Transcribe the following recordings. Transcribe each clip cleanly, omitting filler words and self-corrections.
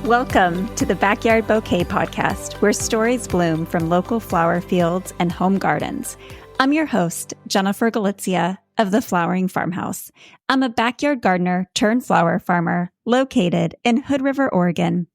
Welcome to the Backyard Bouquet Podcast, where stories bloom from local flower fields and home gardens. I'm your host, Jennifer Galizia of The Flowering Farmhouse. I'm a backyard gardener turned flower farmer located in Hood River, Oregon.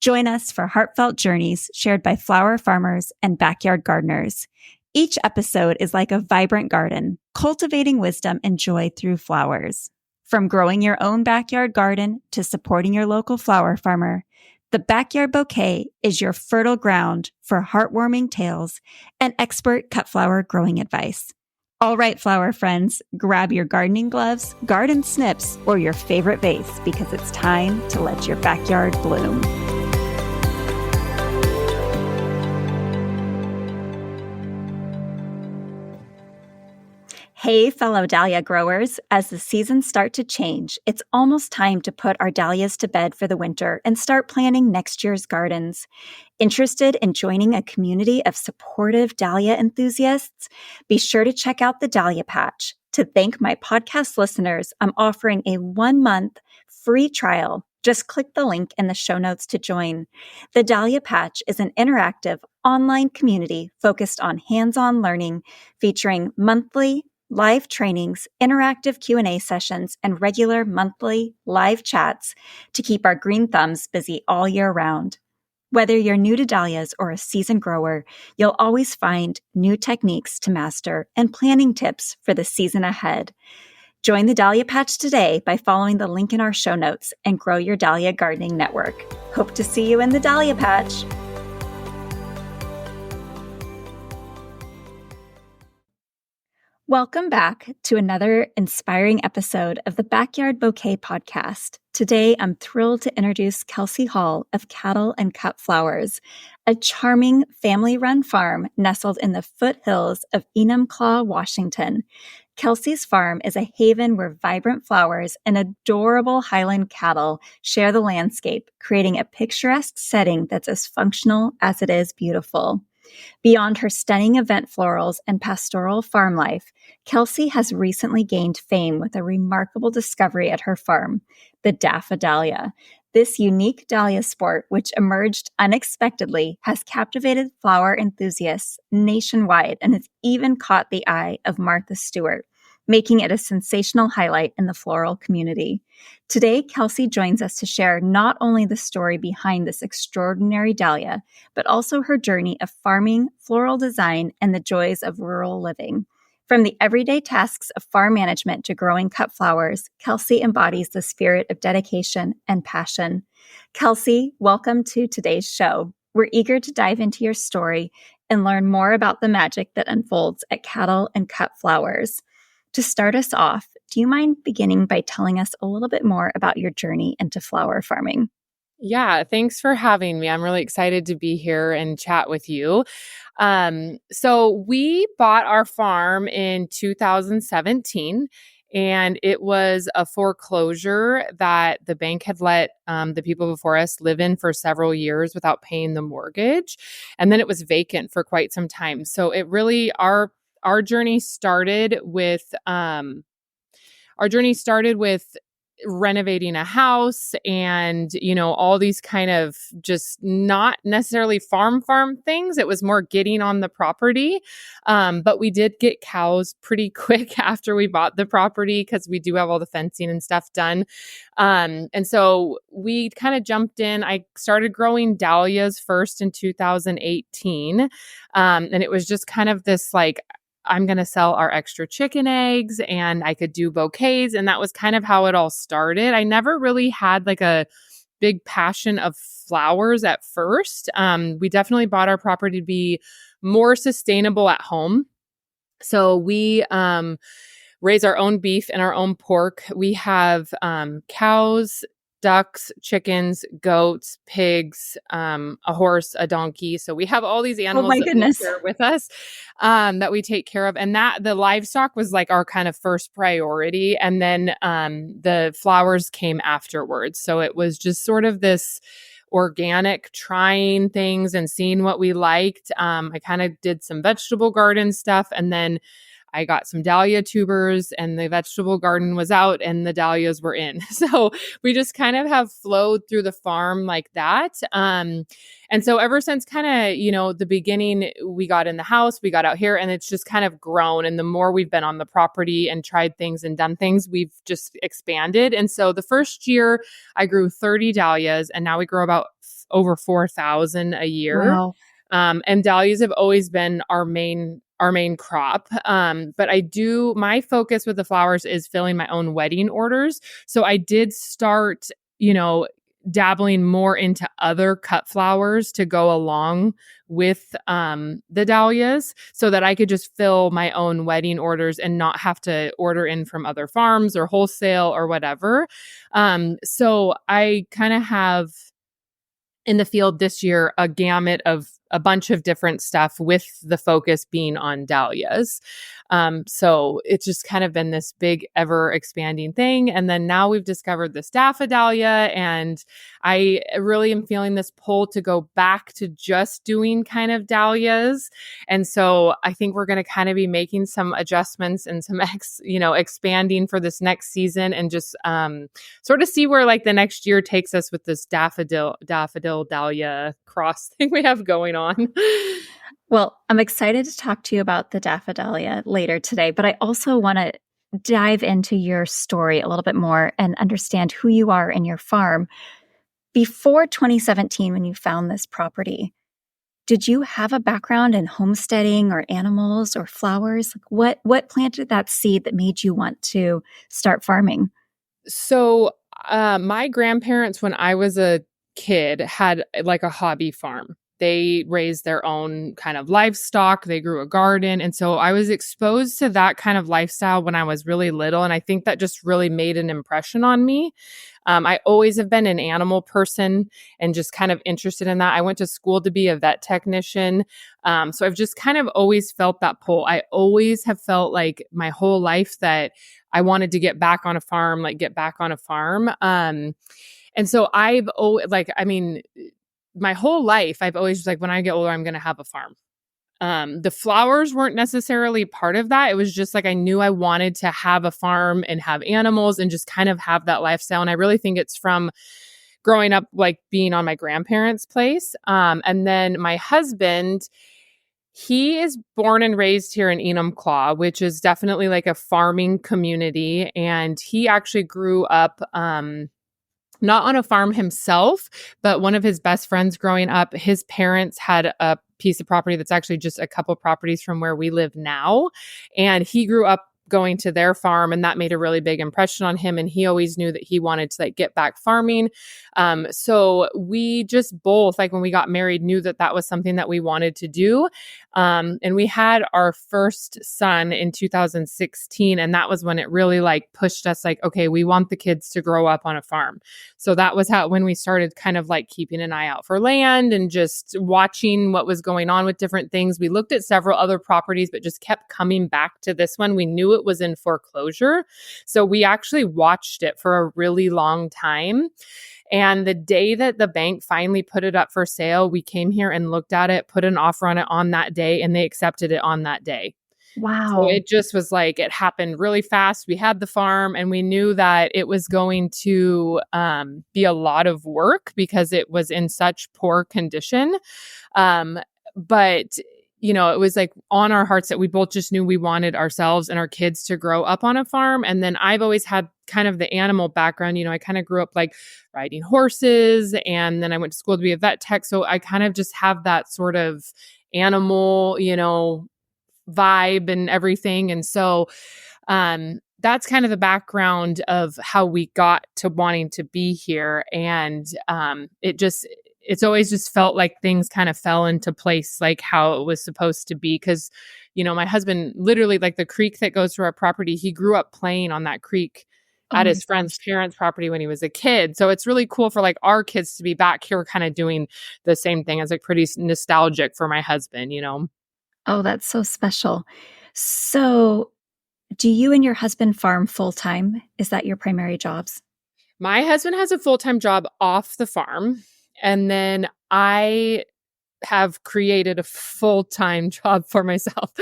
Join us for heartfelt journeys shared by flower farmers and backyard gardeners. Each episode is like a vibrant garden, cultivating wisdom and joy through flowers. From growing your own backyard garden to supporting your local flower farmer, the Backyard Bouquet is your fertile ground for heartwarming tales and expert cut flower growing advice. All right, flower friends, grab your gardening gloves, garden snips, or your favorite vase because it's time to let your backyard bloom. Hey, fellow dahlia growers, as the seasons start to change, it's almost time to put our dahlias to bed for the winter and start planning next year's gardens. Interested in joining a community of supportive dahlia enthusiasts? Be sure to check out the Dahlia Patch. To thank my podcast listeners, I'm offering a 1-month free trial. Just click the link in the show notes to join. The Dahlia Patch is an interactive online community focused on hands-on learning, featuring monthly live trainings, interactive Q&A sessions, and regular monthly live chats to keep our green thumbs busy all year round. Whether you're new to dahlias or a seasoned grower, you'll always find new techniques to master and planning tips for the season ahead. Join the Dahlia Patch today by following the link in our show notes and grow your dahlia gardening network. Hope to see you in the Dahlia Patch. Welcome back to another inspiring episode of the Backyard Bouquet Podcast. Today, I'm thrilled to introduce Kelsey Hall of Cattle and Cut Flowers, a charming family-run farm nestled in the foothills of Enumclaw, Washington. Kelsey's farm is a haven where vibrant flowers and adorable Highland cattle share the landscape, creating a picturesque setting that's as functional as it is beautiful. Beyond her stunning event florals and pastoral farm life, Kelsey has recently gained fame with a remarkable discovery at her farm, the Daffodahlia. This unique dahlia sport, which emerged unexpectedly, has captivated flower enthusiasts nationwide and has even caught the eye of Martha Stewart, making it a sensational highlight in the floral community. Today, Kelsey joins us to share not only the story behind this extraordinary dahlia, but also her journey of farming, floral design, and the joys of rural living. From the everyday tasks of farm management to growing cut flowers, Kelsey embodies the spirit of dedication and passion. Kelsey, welcome to today's show. We're eager to dive into your story and learn more about the magic that unfolds at Cattle and Cut Flowers. To start us off, do you mind beginning by telling us a little bit more about your journey into flower farming? Yeah, thanks for having me. I'm really excited to be here and chat with you. So we bought our farm in 2017, and it was a foreclosure that the bank had let the people before us live in for several years without paying the mortgage. And then it was vacant for quite some time. So it really, our journey started with renovating a house and, all these kind of just not necessarily farm things. It was more getting on the property. But we did get cows pretty quick after we bought the property because we do have all the fencing and stuff done. And so we kind of jumped in. I started growing dahlias first in 2018. And it was just kind of this I'm going to sell our extra chicken eggs and I could do bouquets. And that was kind of how it all started. I never really had a big passion of flowers at first. We definitely bought our property to be more sustainable at home. So we raise our own beef and our own pork. We have cows, ducks, chickens, goats, pigs, a horse, a donkey. So we have all these animals that live here with us that we take care of. And that the livestock was our kind of first priority. And then the flowers came afterwards. So it was just sort of this organic, trying things and seeing what we liked. I kind of did some vegetable garden stuff. And then I got some dahlia tubers and the vegetable garden was out and the dahlias were in. So we just kind of have flowed through the farm like that. And so ever since kind of, the beginning, we got in the house, we got out here, and it's just kind of grown. And the more we've been on the property and tried things and done things, we've just expanded. And so the first year I grew 30 dahlias, and now we grow about over 4,000 a year. Wow. And dahlias have always been our main crop. But my focus with the flowers is filling my own wedding orders. So I did start, dabbling more into other cut flowers to go along with the dahlias so that I could just fill my own wedding orders and not have to order in from other farms or wholesale or whatever. So I kind of have in the field this year a gamut of a bunch of different stuff with the focus being on dahlias. So it's just kind of been this big ever expanding thing. And then now we've discovered this Daffodahlia, and I really am feeling this pull to go back to just doing kind of dahlias. And so I think we're going to kind of be making some adjustments and some expanding for this next season, and just sort of see where like the next year takes us with this daffodil dahlia cross thing we have going on. Well, I'm excited to talk to you about the Daffodahlia later today, but I also want to dive into your story a little bit more and understand who you are and your farm. Before 2017, when you found this property, did you have a background in homesteading or animals or flowers? Like what planted that seed that made you want to start farming? So my grandparents, when I was a kid, had like a hobby farm. They raised their own kind of livestock. They grew a garden. And so I was exposed to that kind of lifestyle when I was really little. And I think that just really made an impression on me. I always have been an animal person and just kind of interested in that. I went to school to be a vet technician. So I've just kind of always felt that pull. I always have felt like my whole life that I wanted to get back on a farm. And so I've always, my whole life, I've always like, when I get older, I'm going to have a farm. The flowers weren't necessarily part of that. It was just like, I knew I wanted to have a farm and have animals and just kind of have that lifestyle. And I really think it's from growing up, like being on my grandparents' place. And then my husband, he is born and raised here in Enumclaw, which is definitely like a farming community. And he actually grew up, not on a farm himself, but one of his best friends growing up, his parents had a piece of property that's actually just a couple properties from where we live now. And he grew up going to their farm, and that made a really big impression on him. And he always knew that he wanted to like get back farming. So we just both, like when we got married, knew that that was something that we wanted to do. And we had our first son in 2016. And that was when it really like pushed us like, okay, we want the kids to grow up on a farm. So that was when we started kind of like keeping an eye out for land and just watching what was going on with different things. We looked at several other properties, but just kept coming back to this one. We knew it was in foreclosure. So we actually watched it for a really long time. And the day that the bank finally put it up for sale, we came here and looked at it, put an offer on it on that day, and they accepted it on that day. Wow. So it just was like, it happened really fast. We had the farm and we knew that it was going to be a lot of work because it was in such poor condition. But it was like on our hearts that we both just knew we wanted ourselves and our kids to grow up on a farm. And then I've always had kind of the animal background. I kind of grew up like riding horses, and then I went to school to be a vet tech. So I kind of just have that sort of animal, vibe and everything. And so that's kind of the background of how we got to wanting to be here. And it's always just felt like things kind of fell into place, like how it was supposed to be. Cause, my husband literally, like the creek that goes through our property, he grew up playing on that creek at his friend's parents' property when he was a kid. So it's really cool for like our kids to be back here kind of doing the same thing. It's like pretty nostalgic for my husband, Oh, that's so special. So do you and your husband farm full-time? Is that your primary jobs? My husband has a full-time job off the farm. And then I have created a full-time job for myself.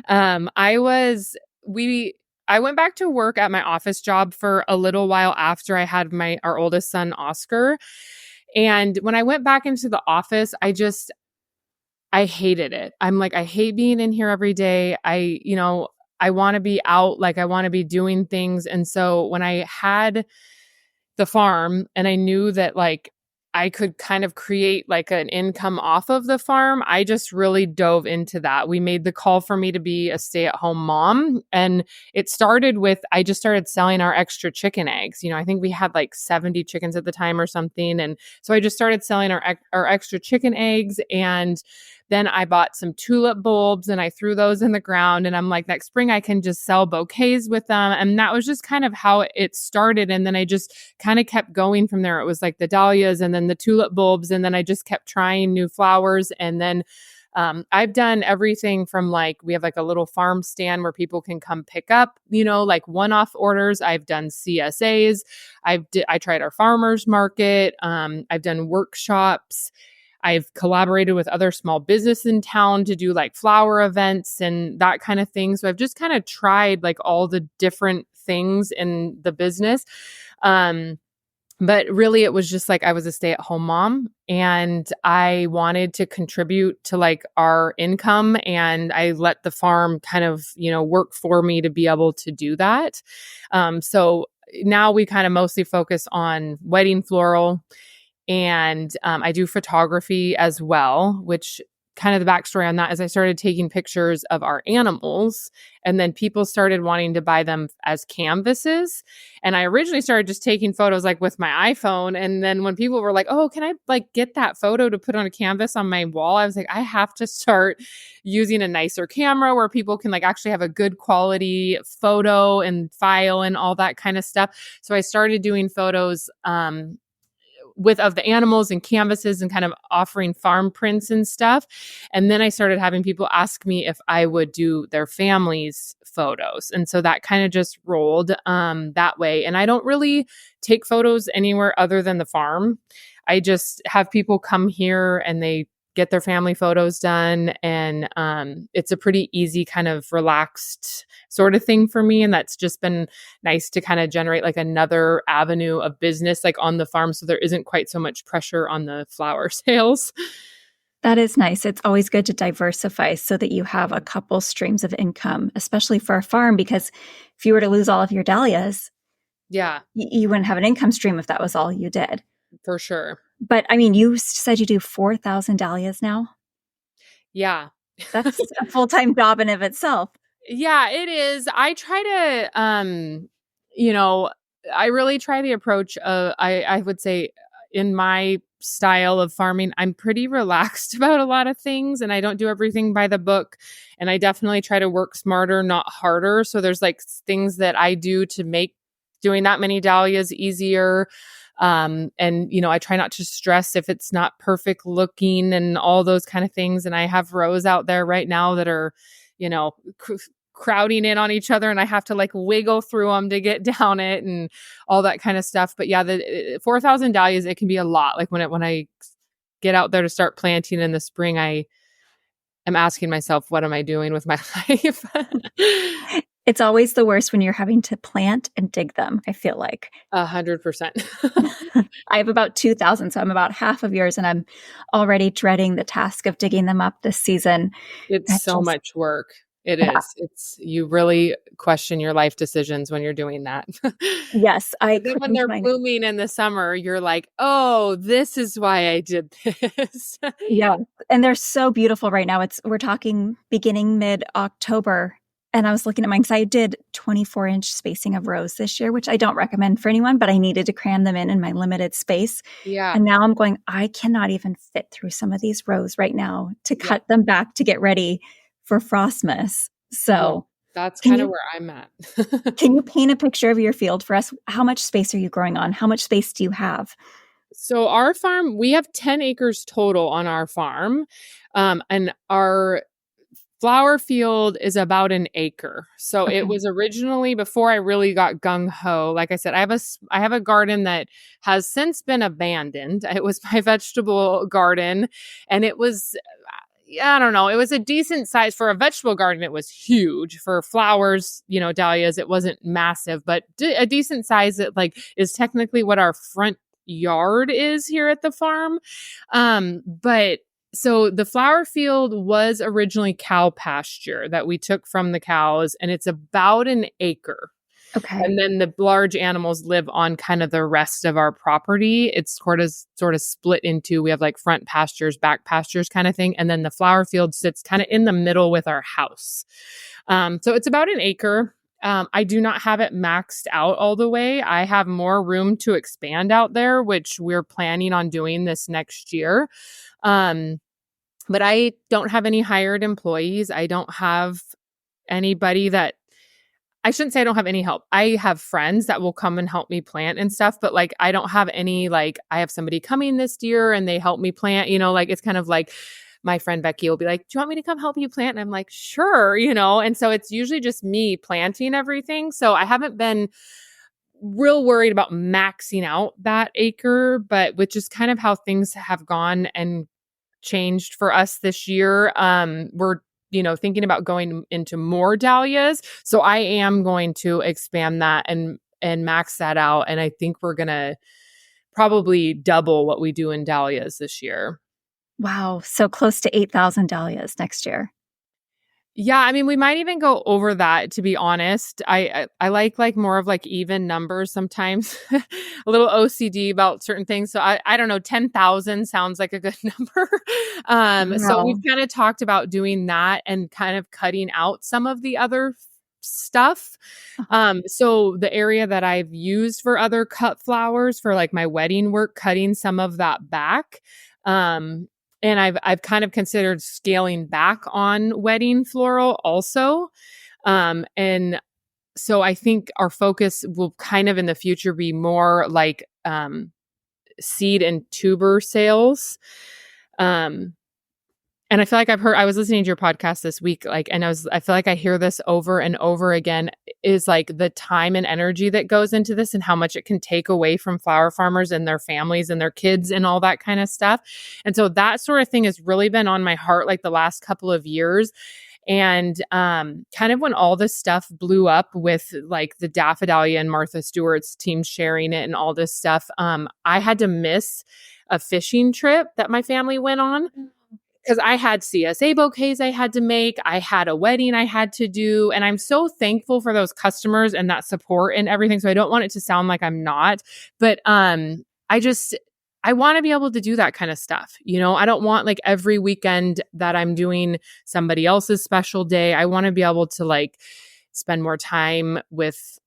I went back to work at my office job for a little while after I had our oldest son, Oscar. And when I went back into the office, I hated it. I'm like, I hate being in here every day. I want to be out, like I want to be doing things. And so when I had the farm and I knew that like I could kind of create like an income off of the farm, I just really dove into that. We made the call for me to be a stay-at-home mom. And it started with, I just started selling our extra chicken eggs. I think we had like 70 chickens at the time or something. And so I just started selling our extra chicken eggs. And then I bought some tulip bulbs and I threw those in the ground. And I'm like, next spring I can just sell bouquets with them. And that was just kind of how it started. And then I just kind of kept going from there. It was like the dahlias and then the tulip bulbs. And then I just kept trying new flowers. And then I've done everything from like, we have like a little farm stand where people can come pick up, like one-off orders. I've done CSAs. I tried our farmers market. I've done workshops. I've collaborated with other small business in town to do like flower events and that kind of thing. So I've just kind of tried like all the different things in the business. But really it was just like I was a stay-at-home mom and I wanted to contribute to like our income, and I let the farm kind of, work for me to be able to do that. So now we kind of mostly focus on wedding floral. And I do photography as well, which kind of the backstory on that is I started taking pictures of our animals, and then people started wanting to buy them as canvases. And I originally started just taking photos like with my iPhone. And then when people were like, oh, can I like get that photo to put on a canvas on my wall? I was like, I have to start using a nicer camera where people can like actually have a good quality photo and file and all that kind of stuff. So I started doing photos, of the animals and canvases and kind of offering farm prints and stuff. And then I started having people ask me if I would do their families' photos. And so that kind of just rolled that way. And I don't really take photos anywhere other than the farm. I just have people come here and they get their family photos done. And it's a pretty easy kind of relaxed sort of thing for me. And that's just been nice to kind of generate like another avenue of business like on the farm. So there isn't quite so much pressure on the flower sales. That is nice. It's always good to diversify so that you have a couple streams of income, especially for a farm, because if you were to lose all of your dahlias, you wouldn't have an income stream if that was all you did. For sure. But I mean, you said you do 4,000 dahlias now? Yeah. That's a full-time job in of itself. Yeah, it is. I try to, I really try the approach of, I would say in my style of farming, I'm pretty relaxed about a lot of things and I don't do everything by the book. And I definitely try to work smarter, not harder. So there's like things that I do to make doing that many dahlias easier. And, I try not to stress if it's not perfect looking and all those kind of things. And I have rows out there right now that are, crowding in on each other and I have to like wiggle through them to get down it and all that kind of stuff. But yeah, the 4,000 dahlias, it can be a lot. Like when I get out there to start planting in the spring, I am asking myself, what am I doing with my life? It's always the worst when you're having to plant and dig them, I feel like. 100%. I have about 2,000, so I'm about half of yours, and I'm already dreading the task of digging them up this season. It's so much work. It is. You really question your life decisions when you're doing that. Yes. When they're blooming in the summer, you're like, oh, this is why I did this. Yeah. And they're so beautiful right now. We're talking beginning mid-October. And I was looking at mine because I did 24-inch spacing of rows this year, which I don't recommend for anyone, but I needed to cram them in my limited space. Yeah. And now I'm going, I cannot even fit through some of these rows right now to cut them back to get ready for Frostmas. So that's kind of where I'm at. Can you paint a picture of your field for us? How much space are you growing on? How much space do you have? So our farm, we have 10 acres total on our farm. And our flower field is about an acre. So Okay. it was originally, before I really got gung ho, like I said, I have a garden that has since been abandoned. It was my vegetable garden, and it was, I don't know, it was a decent size for a vegetable garden. It was huge for flowers, dahlias. It wasn't massive, but a decent size that like is technically what our front yard is here at the farm. But so the flower field was originally cow pasture that we took from the cows, and it's about an acre. Okay. And then the large animals live on kind of the rest of our property. It's sort of split into, we have like front pastures, back pastures kind of thing. And then the flower field sits kind of in the middle with our house. So it's about an acre. I do not have it maxed out all the way. I have more room to expand out there, which we're planning on doing this next year. But I don't have any hired employees. I don't have anybody that, I shouldn't say I don't have any help. I have friends that will come and help me plant and stuff, but like, I don't have any, like, I have somebody coming this year and they help me plant, like, it's kind of like my friend Becky will be like, do you want me to come help you plant? And I'm like, sure, And so it's usually just me planting everything. So I haven't been real worried about maxing out that acre, but which is kind of how things have gone and changed for us this year. We're thinking about going into more dahlias. So I am going to expand that and max that out. And I think we're going to probably double what we do in dahlias this year. Wow. So close to 8,000 dahlias next year. Yeah, I mean, we might even go over that, to be honest. I like more of like even numbers sometimes, a little OCD about certain things. So I don't know, 10,000 sounds like a good number. So we've kind of talked about doing that and kind of cutting out some of the other stuff. So the area that I've used for other cut flowers for like my wedding work, cutting some of that back. And I've kind of considered scaling back on wedding floral also. And so I think our focus will kind of in the future be more like seed and tuber sales. And I feel like I was listening to your podcast this week, and I feel like I hear this over and over again, is like the time and energy that goes into this and how much it can take away from flower farmers and their families and their kids and all that kind of stuff. And so that sort of thing has really been on my heart like the last couple of years. And kind of when all this stuff blew up with like the Daffodahlia and Martha Stewart's team sharing it and all this stuff, I had to miss a fishing trip that my family went on. Because I had CSA bouquets I had to make. I had a wedding I had to do. And I'm so thankful for those customers and that support and everything. So I don't want it to sound like I'm not. But I want to be able to do that kind of stuff. I don't want like every weekend that I'm doing somebody else's special day. I want to be able to like spend more time with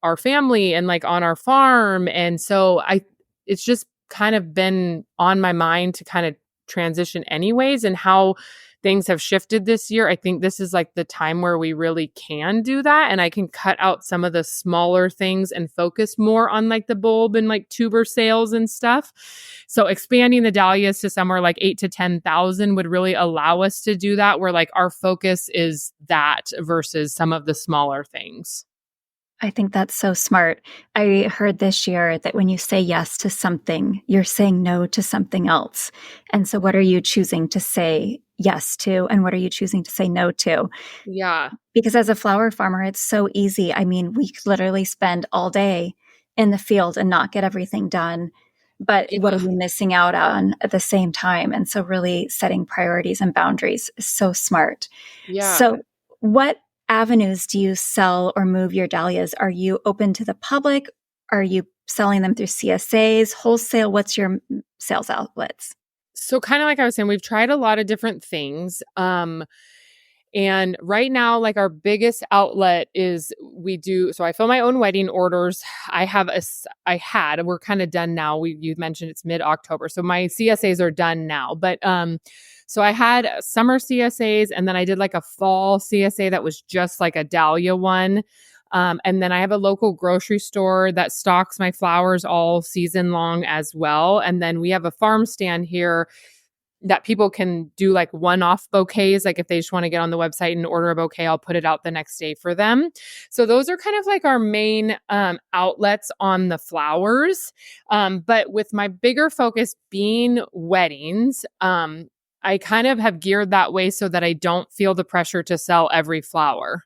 our family and like on our farm. And so it's just kind of been on my mind to kind of transition anyways, and how things have shifted this year. I think this is like the time where we really can do that, and I can cut out some of the smaller things and focus more on like the bulb and like tuber sales and stuff. So expanding the dahlias to somewhere like 8 to 10,000 would really allow us to do that, where like our focus is that versus some of the smaller things. I think that's so smart. I heard this year that when you say yes to something, you're saying no to something else. And so what are you choosing to say yes to? And what are you choosing to say no to? Yeah. Because as a flower farmer, it's so easy. I mean, we could literally spend all day in the field and not get everything done. But what are we missing out on at the same time? And so really setting priorities and boundaries is so smart. Yeah. So what avenues do you sell or move your dahlias? Are you open to the public? Are you selling them through CSAs, wholesale? What's your sales outlets? So kind of like I was saying, we've tried a lot of different things. And right now, like our biggest outlet is so I fill my own wedding orders. We're kind of done now. You mentioned it's mid-October. So my CSAs are done now, but, so I had summer CSAs, and then I did like a fall CSA that was just like a dahlia one. And then I have a local grocery store that stocks my flowers all season long as well. And then we have a farm stand here that people can do like one-off bouquets. Like if they just want to get on the website and order a bouquet, I'll put it out the next day for them. So those are kind of like our main outlets on the flowers. But with my bigger focus being weddings, I kind of have geared that way so that I don't feel the pressure to sell every flower.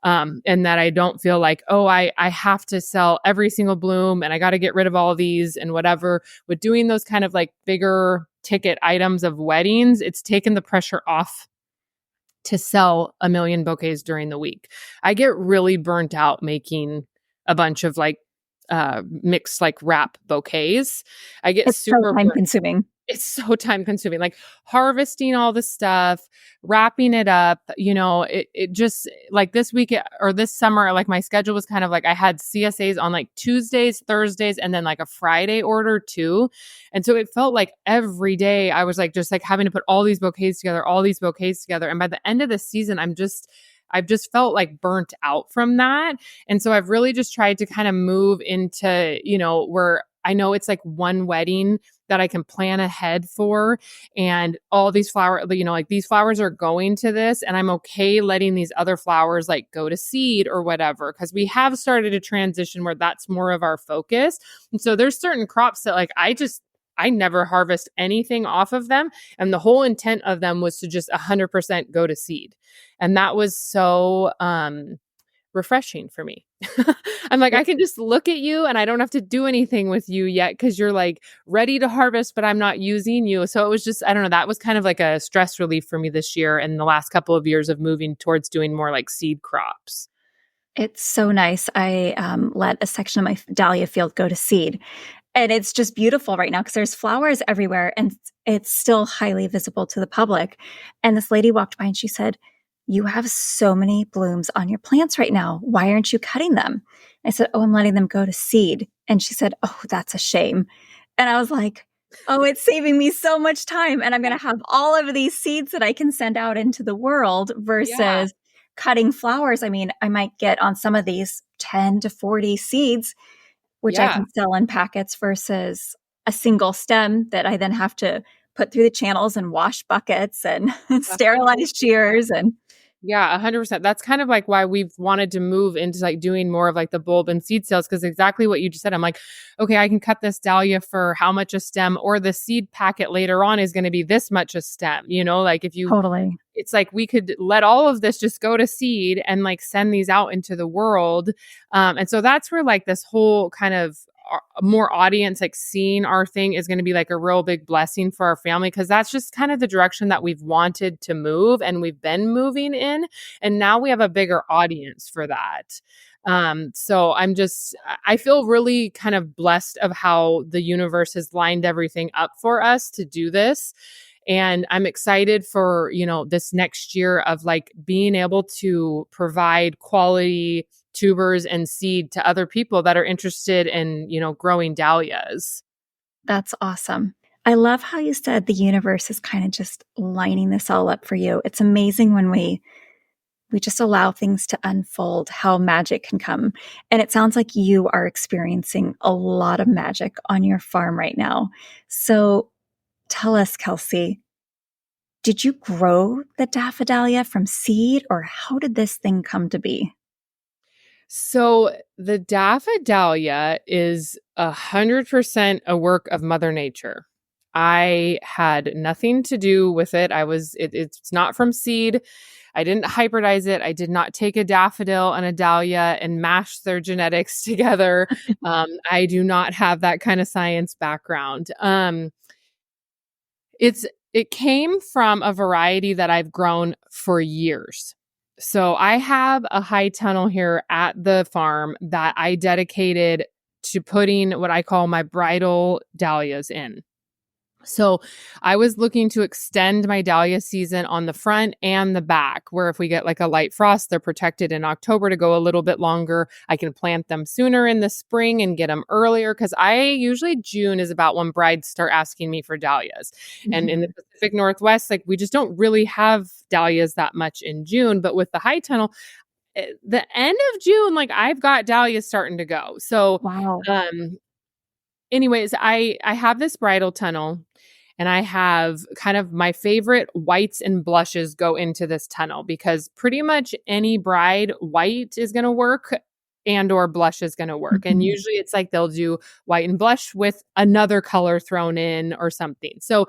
And that I don't feel like, oh, I have to sell every single bloom and I got to get rid of all of these and whatever. With doing those kind of like bigger ticket items of weddings, it's taken the pressure off to sell a million bouquets during the week. I get really burnt out making a bunch of like mixed like wrap bouquets. I get It's so time consuming. It's so time consuming, like harvesting all the stuff, wrapping it up, it just like this week or this summer, like my schedule was kind of like I had CSAs on like Tuesdays, Thursdays, and then like a Friday order too. And so it felt like every day I was like, just like having to put all these bouquets together. And by the end of the season, I've just felt like burnt out from that. And so I've really just tried to kind of move into, where I know it's like one wedding that I can plan ahead for. And all these flowers, like these flowers are going to this, and I'm okay letting these other flowers like go to seed or whatever, because we have started a transition where that's more of our focus. And so there's certain crops that like I never harvest anything off of them. And the whole intent of them was to just 100% go to seed. And that was so refreshing for me. I'm like, I can just look at you and I don't have to do anything with you yet because you're like ready to harvest, but I'm not using you. So it was just, I don't know, that was kind of like a stress relief for me this year and the last couple of years of moving towards doing more like seed crops. It's so nice. I let a section of my dahlia field go to seed. And it's just beautiful right now because there's flowers everywhere and it's still highly visible to the public. And this lady walked by and she said, "You have so many blooms on your plants right now. Why aren't you cutting them?" I said, "Oh, I'm letting them go to seed." And she said, "Oh, that's a shame." And I was like, oh, it's saving me so much time. And I'm going to have all of these seeds that I can send out into the world versus cutting flowers. I mean, I might get on some of these 10 to 40 seeds, which I can sell in packets versus a single stem that I then have to put through the channels and wash buckets and sterilize shears and yeah, 100%. That's kind of like why we've wanted to move into like doing more of like the bulb and seed sales, because exactly what you just said. I'm like, okay, I can cut this dahlia for how much a stem, or the seed packet later on is going to be this much a stem, like if you totally. It's like we could let all of this just go to seed and like send these out into the world. And so that's where like this whole kind of more audience like seeing our thing is going to be like a real big blessing for our family, because that's just kind of the direction that we've wanted to move and we've been moving in, and now we have a bigger audience for that. So I feel really kind of blessed of how the universe has lined everything up for us to do this. And I'm excited for, this next year of like being able to provide quality tubers and seed to other people that are interested in, growing dahlias. That's awesome. I love how you said the universe is kind of just lining this all up for you. It's amazing when we just allow things to unfold, how magic can come. And it sounds like you are experiencing a lot of magic on your farm right now. So tell us, Kelsey, did you grow the daffodahlia from seed, or how did this thing come to be? So the daffodahlia is 100% a work of Mother Nature. I had nothing to do with it. It's not from seed. I didn't hybridize it. I did not take a daffodil and a dahlia and mash their genetics together. I do not have that kind of science background. It came from a variety that I've grown for years. So I have a high tunnel here at the farm that I dedicated to putting what I call my bridal dahlias in. So I was looking to extend my dahlia season on the front and the back, where if we get like a light frost, they're protected in October to go a little bit longer. I can plant them sooner in the spring and get them earlier, because June is about when brides start asking me for dahlias. Mm-hmm. And in the Pacific Northwest, like we just don't really have dahlias that much in June. But with the high tunnel, the end of June, like I've got dahlias starting to go. So, wow. Anyways, I have this bridal tunnel. And I have kind of my favorite whites and blushes go into this tunnel because pretty much any bride white is going to work and or blush is going to work. And usually it's like they'll do white and blush with another color thrown in or something. So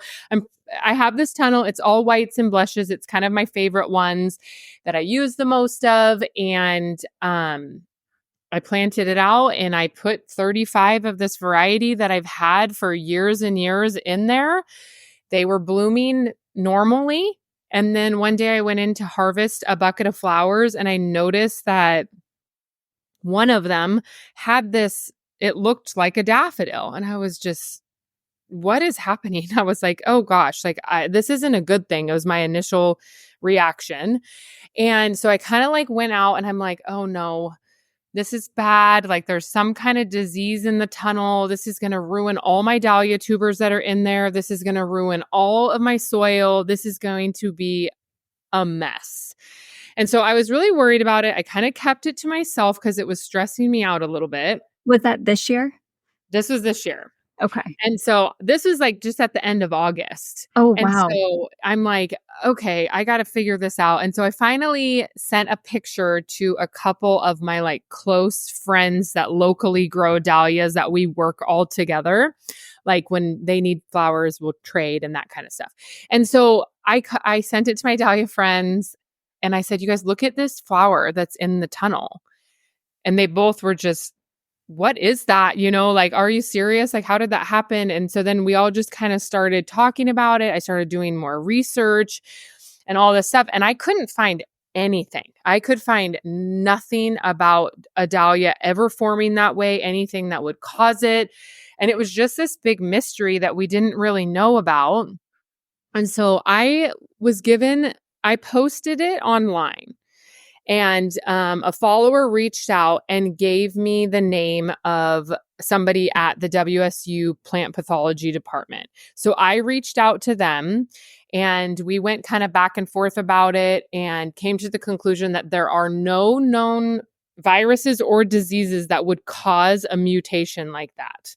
I have this tunnel. It's all whites and blushes. It's kind of my favorite ones that I use the most of. And I planted it out and I put 35 of this variety that I've had for years and years in there. They were blooming normally. And then one day I went in to harvest a bucket of flowers and I noticed that one of them had this, it looked like a daffodil. And I was just, what is happening? I was like, oh gosh, like this isn't a good thing. It was my initial reaction. And so I kind of like went out and I'm like, oh no, this is bad. Like there's some kind of disease in the tunnel. This is going to ruin all my dahlia tubers that are in there. This is going to ruin all of my soil. This is going to be a mess. And so I was really worried about it. I kind of kept it to myself because it was stressing me out a little bit. Was that this year? This was this year. Okay. And so this was like just at the end of August. Oh, and wow. so I'm like, okay, I got to figure this out. And so I finally sent a picture to a couple of my like close friends that locally grow dahlias that we work all together. Like when they need flowers, we'll trade and that kind of stuff. And so I sent it to my dahlia friends and I said, you guys look at this flower that's in the tunnel. And they both were just, what is that? You know, like, are you serious? Like, how did that happen? And so then we all just kind of started talking about it. I started doing more research and all this stuff. And I couldn't find anything. I could find nothing about a dahlia ever forming that way, anything that would cause it. And it was just this big mystery that we didn't really know about. And so I posted it online. And a follower reached out and gave me the name of somebody at the WSU plant pathology department. So I reached out to them and we went kind of back and forth about it and came to the conclusion that there are no known viruses or diseases that would cause a mutation like that.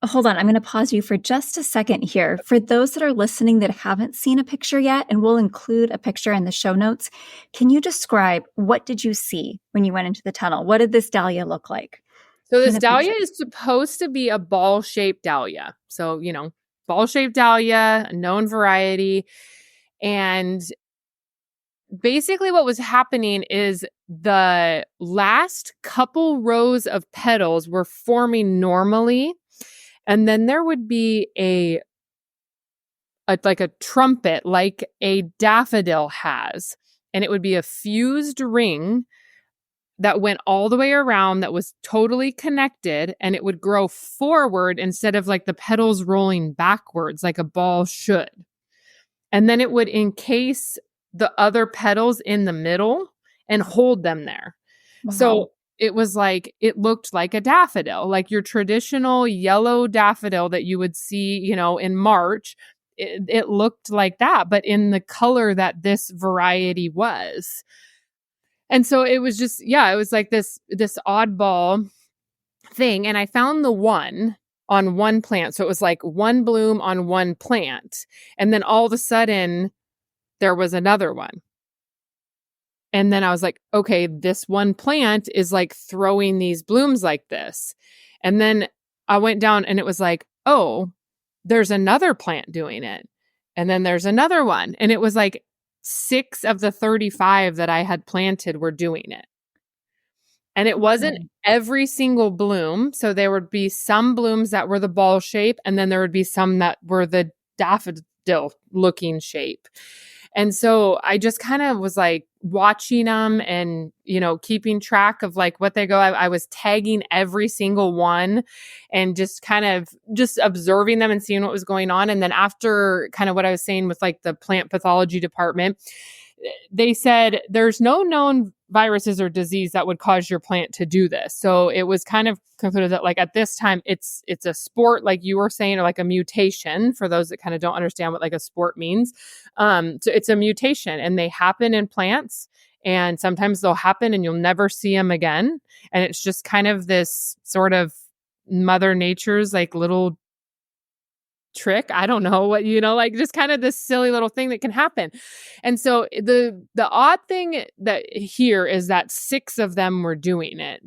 Hold on, I'm going to pause you for just a second here. For those that are listening that haven't seen a picture yet, and we'll include a picture in the show notes, can you describe what did you see when you went into the tunnel? What did this dahlia look like? So this dahlia is supposed to be a ball-shaped dahlia. So, you know, ball-shaped dahlia, a known variety. And basically what was happening is the last couple rows of petals were forming normally. And then there would be a like a trumpet, like a daffodil has. And it would be a fused ring that went all the way around that was totally connected. And it would grow forward instead of like the petals rolling backwards like a ball should. And then it would encase the other petals in the middle and hold them there. Wow. So it was like, it looked like a daffodil, like your traditional yellow daffodil that you would see, you know, in March. It looked like that, but in the color that this variety was. And so it was just, yeah, it was like this oddball thing. And I found the one on one plant. So it was like one bloom on one plant. And then all of a sudden there was another one. And then I was like, okay, this one plant is like throwing these blooms like this. And then I went down and it was like, oh, there's another plant doing it. And then there's another one. And it was like 6 of the 35 that I had planted were doing it. And it wasn't every single bloom. So there would be some blooms that were the ball shape. And then there would be some that were the daffodil looking shape. And so I just kind of was like watching them and, you know, keeping track of like what they go. I was tagging every single one and just kind of just observing them and seeing what was going on. And then after kind of what I was saying with like the plant pathology department, they said there's no known viruses or disease that would cause your plant to do this. So it was kind of concluded that like at this time it's a sport, like you were saying, or like a mutation for those that kind of don't understand what like a sport means. So it's a mutation and they happen in plants and sometimes they'll happen and you'll never see them again. And it's just kind of this sort of Mother Nature's like little trick. I don't know what, like just kind of this silly little thing that can happen. And so the odd thing that here is that 6 of them were doing it.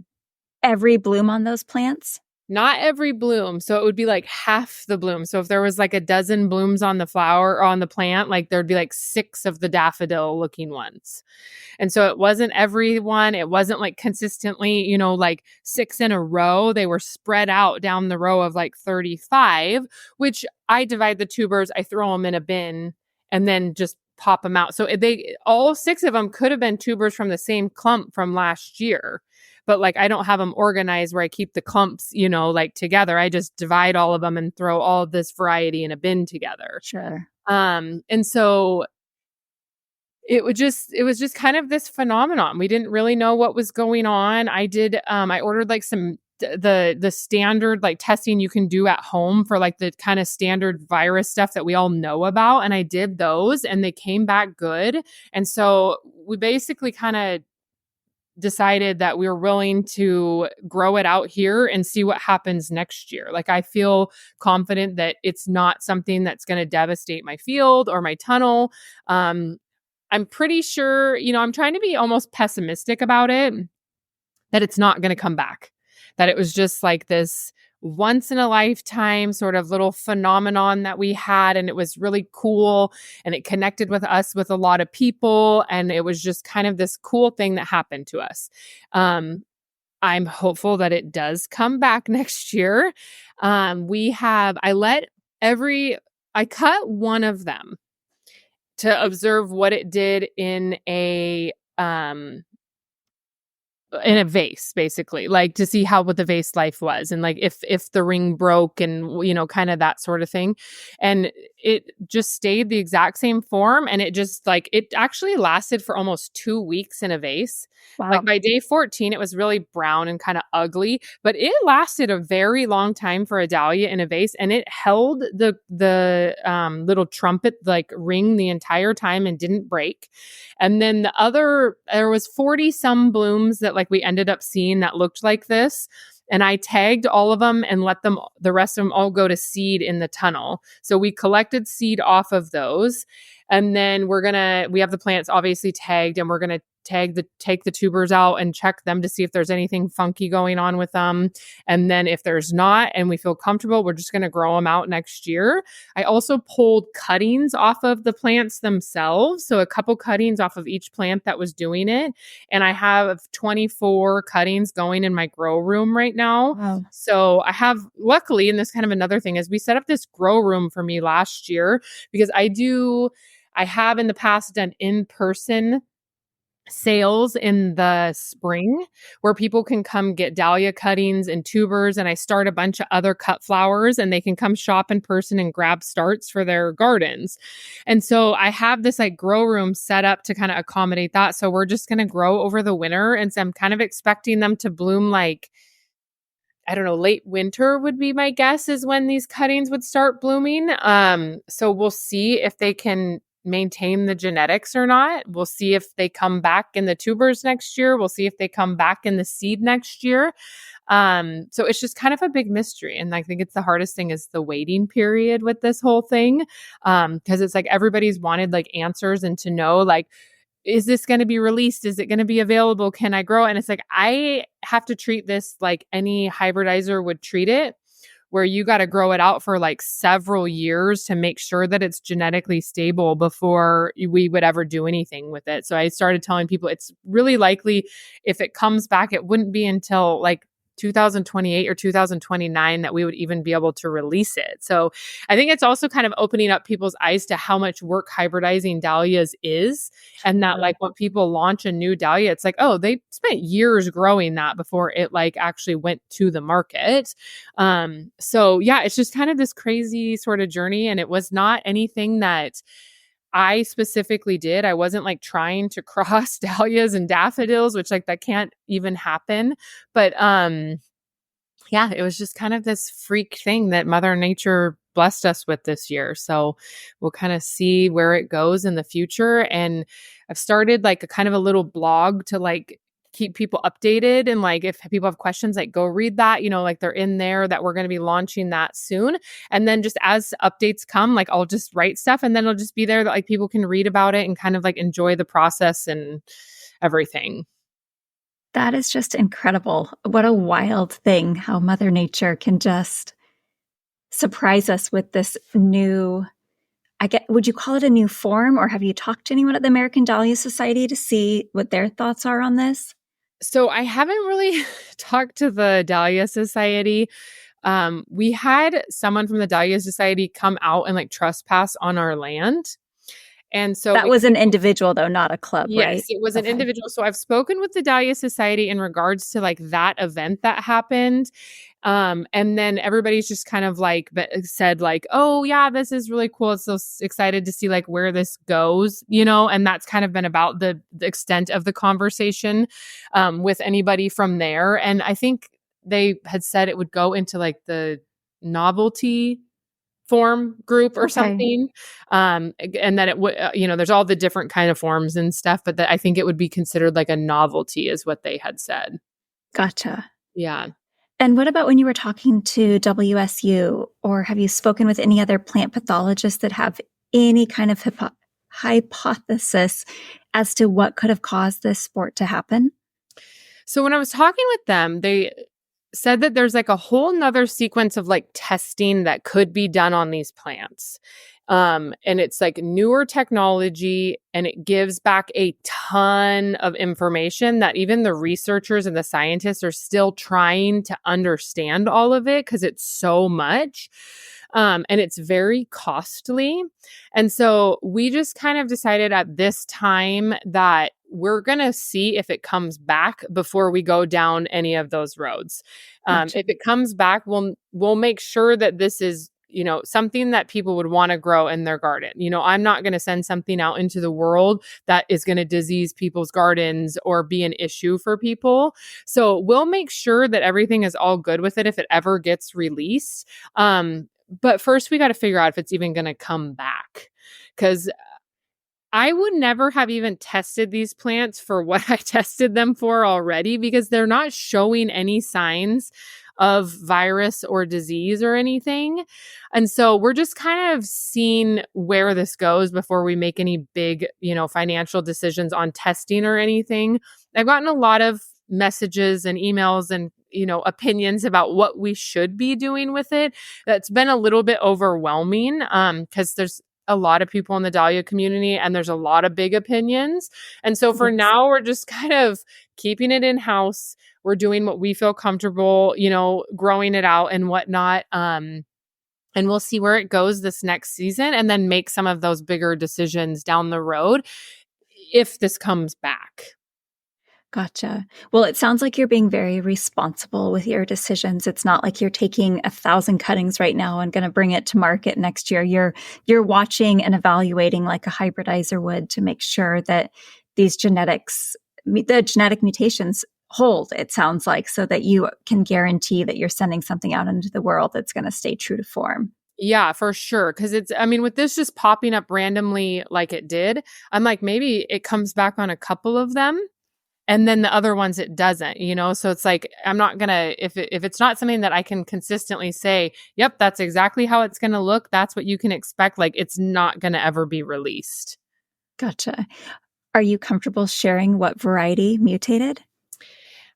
Every bloom on those plants? Not every bloom. So it would be like half the bloom. So if there was like a dozen blooms on the flower or on the plant, like there'd be like 6 of the daffodil looking ones. And so it wasn't every one. It wasn't like consistently, like 6 in a row. They were spread out down the row of like 35, which I divide the tubers, I throw them in a bin and then just pop them out. So all 6 of them could have been tubers from the same clump from last year. But like, I don't have them organized where I keep the clumps, like together. I just divide all of them and throw all of this variety in a bin together. Sure. And so it was just kind of this phenomenon. We didn't really know what was going on. I ordered like some the standard like testing you can do at home for like the kind of standard virus stuff that we all know about. And I did those and they came back good. And so we basically kind of decided that we were willing to grow it out here and see what happens next year. Like I feel confident that it's not something that's going to devastate my field or my tunnel. I'm pretty sure, I'm trying to be almost pessimistic about it, that it's not going to come back, that it was just like this once in a lifetime sort of little phenomenon that we had. And it was really cool. And it connected with us with a lot of people. And it was just kind of this cool thing that happened to us. I'm hopeful that it does come back next year. I cut one of them to observe what it did in a vase, basically, like to see what the vase life was. And like if the ring broke and, kind of that sort of thing. And it just stayed the exact same form. And it just it actually lasted for almost 2 weeks in a vase. Wow. Like by day 14, it was really brown and kind of ugly, but it lasted a very long time for a dahlia in a vase. And it held the little trumpet like ring the entire time and didn't break. And then there was 40 some blooms that like we ended up seeing that looked like this. And I tagged all of them and let the rest of them all go to seed in the tunnel. So we collected seed off of those. And then we have the plants obviously tagged, and we're going to take the tubers out and check them to see if there's anything funky going on with them. And then if there's not, and we feel comfortable, we're just going to grow them out next year. I also pulled cuttings off of the plants themselves. So a couple cuttings off of each plant that was doing it. And I have 24 cuttings going in my grow room right now. Wow. So I have, luckily, and this is kind of another thing, is we set up this grow room for me last year because I have in the past done in-person sales in the spring where people can come get dahlia cuttings and tubers, and I start a bunch of other cut flowers and they can come shop in person and grab starts for their gardens. And so I have this like grow room set up to kind of accommodate that. So we're just going to grow over the winter, and so I'm kind of expecting them to bloom like, I don't know, late winter would be my guess is when these cuttings would start blooming. So we'll see if they can maintain the genetics or not. We'll see if they come back in the tubers next year. We'll see if they come back in the seed next year. So it's just kind of a big mystery. And I think it's the hardest thing is the waiting period with this whole thing. Because it's like everybody's wanted like answers and to know like, is this going to be released? Is it going to be available? Can I grow? And it's like, I have to treat this like any hybridizer would treat it, where you got to grow it out for like several years to make sure that it's genetically stable before we would ever do anything with it. So I started telling people it's really likely if it comes back, it wouldn't be until like 2028 or 2029 that we would even be able to release it. So I think it's also kind of opening up people's eyes to how much work hybridizing dahlias is. And that like when people launch a new dahlia, it's like, oh, they spent years growing that before it like actually went to the market. So yeah, it's just kind of this crazy sort of journey. And it was not anything that I specifically did. I wasn't like trying to cross dahlias and daffodils, which like that can't even happen. But yeah, it was just kind of this freak thing that Mother Nature blessed us with this year. So we'll kind of see where it goes in the future. And I've started like a kind of a little blog to like keep people updated. And like, if people have questions, like go read that, like they're in there, that we're going to be launching that soon. And then just as updates come, like I'll just write stuff and then it'll just be there that like people can read about it and kind of like enjoy the process and everything. That is just incredible. What a wild thing how Mother Nature can just surprise us with this new, would you call it a new form, or have you talked to anyone at the American Dahlia Society to see what their thoughts are on this? So I haven't really talked to the Dahlia Society. We had someone from the Dahlia Society come out and like trespass on our land. And so that was an individual though, not a club, right? Yes, it was an individual. So I've spoken with the Dahlia Society in regards to like that event that happened. And then everybody's just kind of like said like, oh yeah, this is really cool. It's so excited to see like where this goes, and that's kind of been about the extent of the conversation with anybody from there. And I think they had said it would go into like the novelty form group or something. And then it would, there's all the different kind of forms and stuff, but that I think it would be considered like a novelty is what they had said. Gotcha. Yeah. And what about when you were talking to WSU, or have you spoken with any other plant pathologists that have any kind of hypothesis as to what could have caused this sport to happen? So when I was talking with them, they said that there's like a whole nother sequence of like testing that could be done on these plants. And it's like newer technology, and it gives back a ton of information that even the researchers and the scientists are still trying to understand all of it because it's so much. And it's very costly. And so we just kind of decided at this time that we're going to see if it comes back before we go down any of those roads. Gotcha. If it comes back, we'll make sure that this is, something that people would want to grow in their garden. I'm not going to send something out into the world that is going to disease people's gardens or be an issue for people. So we'll make sure that everything is all good with it if it ever gets released. But first we got to figure out if it's even going to come back, because I would never have even tested these plants for what I tested them for already, because they're not showing any signs of virus or disease or anything. And so we're just kind of seeing where this goes before we make any big, financial decisions on testing or anything. I've gotten a lot of messages and emails and opinions about what we should be doing with it. That's been a little bit overwhelming because there's a lot of people in the Dahlia community and there's a lot of big opinions. And so for now, we're just kind of keeping it in-house. We're doing what we feel comfortable, growing it out and whatnot. And we'll see where it goes this next season and then make some of those bigger decisions down the road if this comes back. Gotcha. Well, it sounds like you're being very responsible with your decisions. It's not like you're taking 1,000 cuttings right now and going to bring it to market next year. You're watching and evaluating like a hybridizer would to make sure that the genetic mutations hold, it sounds like, so that you can guarantee that you're sending something out into the world that's going to stay true to form. Yeah, for sure. Because with this just popping up randomly like it did, I'm like, maybe it comes back on a couple of them. And then the other ones, it doesn't, So it's like, I'm not going to, if it's not something that I can consistently say, yep, that's exactly how it's going to look. That's what you can expect. Like, it's not going to ever be released. Gotcha. Are you comfortable sharing what variety mutated?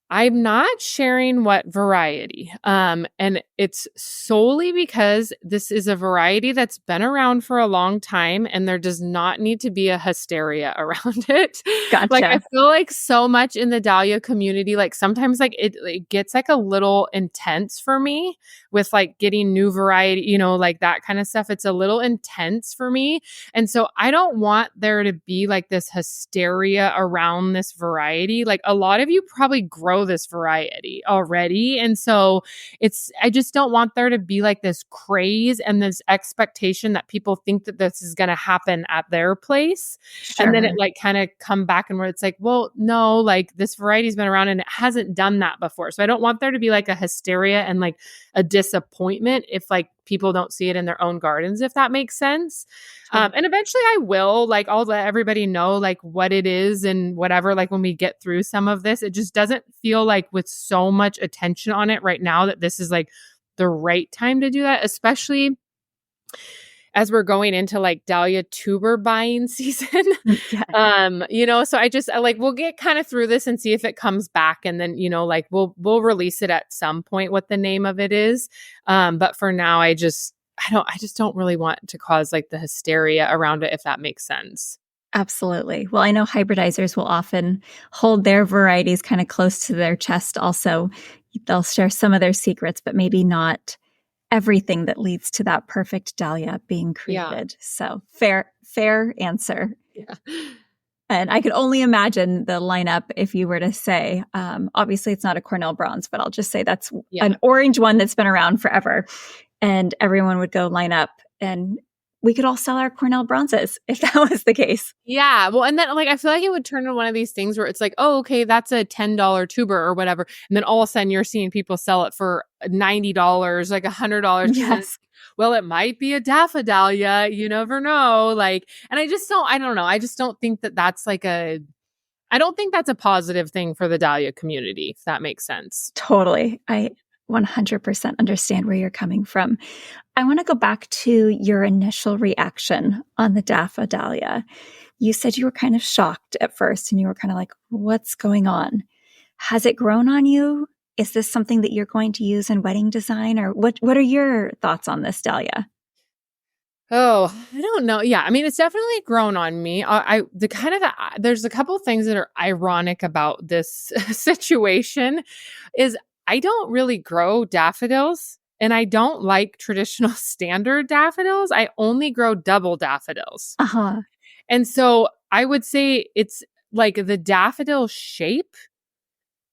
I'm not sharing what variety. And it's solely because this is a variety that's been around for a long time and there does not need to be a hysteria around it. Gotcha. Like, I feel like so much in the Dahlia community, like sometimes like it gets like a little intense for me with like getting new variety, like that kind of stuff. It's a little intense for me. And so I don't want there to be like this hysteria around this variety. Like a lot of you probably grow this variety already. And so I just don't want there to be like this craze and this expectation that people think that this is going to happen at their place. Sure. And then it like kind of come back and where it's like, well, no, like this variety's been around and it hasn't done that before. So I don't want there to be like a hysteria and like a disappointment if like people don't see it in their own gardens, if that makes sense. Sure. And eventually I will, like, I'll let everybody know like what it is and whatever, like when we get through some of this. It just doesn't feel like with so much attention on it right now that this is like the right time to do that, especially as we're going into like dahlia tuber buying season. So I like, we'll get kind of through this and see if it comes back. And then, like we'll release it at some point, what the name of it is. But for now, I just don't really want to cause like the hysteria around it, if that makes sense. Absolutely. Well, I know hybridizers will often hold their varieties kind of close to their chest. Also, they'll share some of their secrets, but maybe not everything that leads to that perfect dahlia being created. Yeah. So fair answer. Yeah. And I could only imagine the lineup if you were to say, obviously it's not a Cornell bronze, but I'll just say that's an orange one that's been around forever. And everyone would go line up, and we could all sell our Cornell bronzes if that was the case. Yeah. Well, and then like, I feel like it would turn into one of these things where it's like, oh, okay, that's a $10 tuber or whatever. And then all of a sudden you're seeing people sell it for $90, like $100. Yes. Well, it might be a daffodahlia. You never know. Like, and I don't know. I just don't think that that's like I don't think that's a positive thing for the dahlia community, if that makes sense. Totally. I 100% understand where you're coming from. I want to go back to your initial reaction on the daffodahlia. You said you were kind of shocked at first and you were kind of like, what's going on? Has it grown on you? Is this something that you're going to use in wedding design, or what are your thoughts on this dahlia? Oh, I don't know. Yeah. I mean, it's definitely grown on me. There's a couple things that are ironic about this situation is I don't really grow daffodils, and I don't like traditional standard daffodils. I only grow double daffodils. Uh-huh. And so I would say it's like the daffodil shape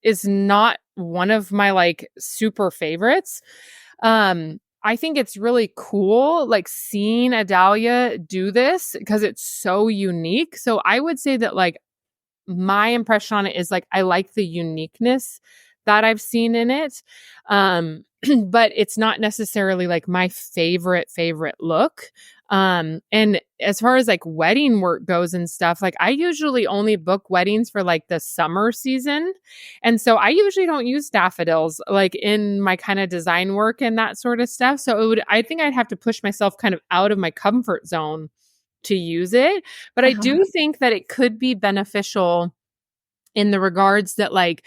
is not one of my like super favorites. I think it's really cool, like seeing a dahlia do this because it's so unique. So I would say that like my impression on it is like, I like the uniqueness that I've seen in it. But it's not necessarily like my favorite look. And as far as like wedding work goes and stuff, like I usually only book weddings for like the summer season. And so I usually don't use daffodils like in my kind of design work and that sort of stuff. So I think I'd have to push myself kind of out of my comfort zone to use it. But I do think that it could be beneficial in the regards that like,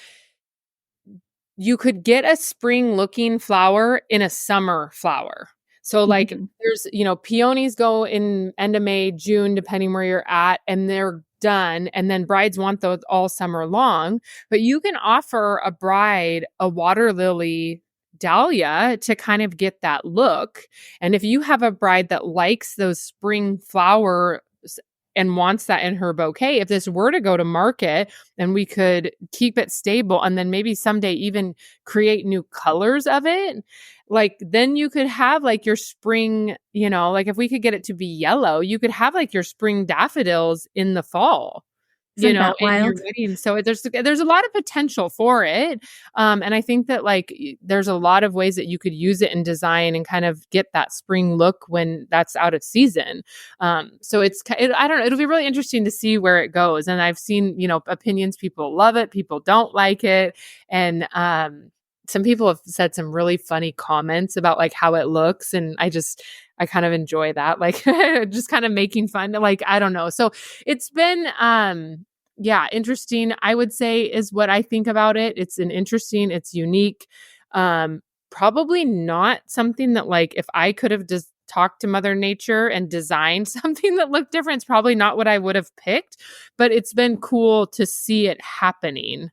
you could get a spring looking flower in a summer flower. So like there's, peonies go in end of May, June, depending where you're at, and they're done. And then brides want those all summer long, but you can offer a bride a water lily dahlia to kind of get that look. And if you have a bride that likes those spring flowers and wants that in her bouquet, if this were to go to market and we could keep it stable and then maybe someday even create new colors of it, like then you could have like your spring, like if we could get it to be yellow, you could have like your spring daffodils in the fall. Isn't that wild? So there's a lot of potential for it. And I think that like there's a lot of ways that you could use it in design and kind of get that spring look when that's out of season. So I don't know, it'll be really interesting to see where it goes. And I've seen, opinions, people love it, people don't like it. And some people have said some really funny comments about like how it looks. And I kind of enjoy that, like just kind of making fun, like, I don't know. So it's been, interesting, I would say, is what I think about it. It's it's unique. Probably not something that like, if I could have just talked to Mother Nature and designed something that looked different, it's probably not what I would have picked, but it's been cool to see it happening.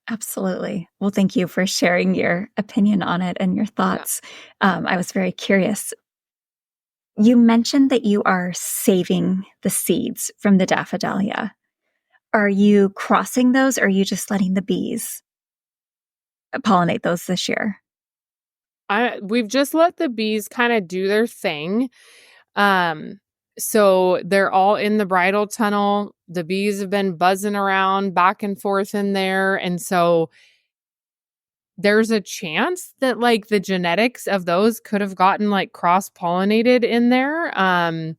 Absolutely. Well, thank you for sharing your opinion on it and your thoughts. Yeah. I was very curious. You mentioned that you are saving the seeds from the daffodahlia. Are you crossing those, or are you just letting the bees pollinate those this year? We've just let the bees kind of do their thing. So they're all in the bridal tunnel. The bees have been buzzing around back and forth in there. And so there's a chance that like the genetics of those could have gotten like cross-pollinated in there. And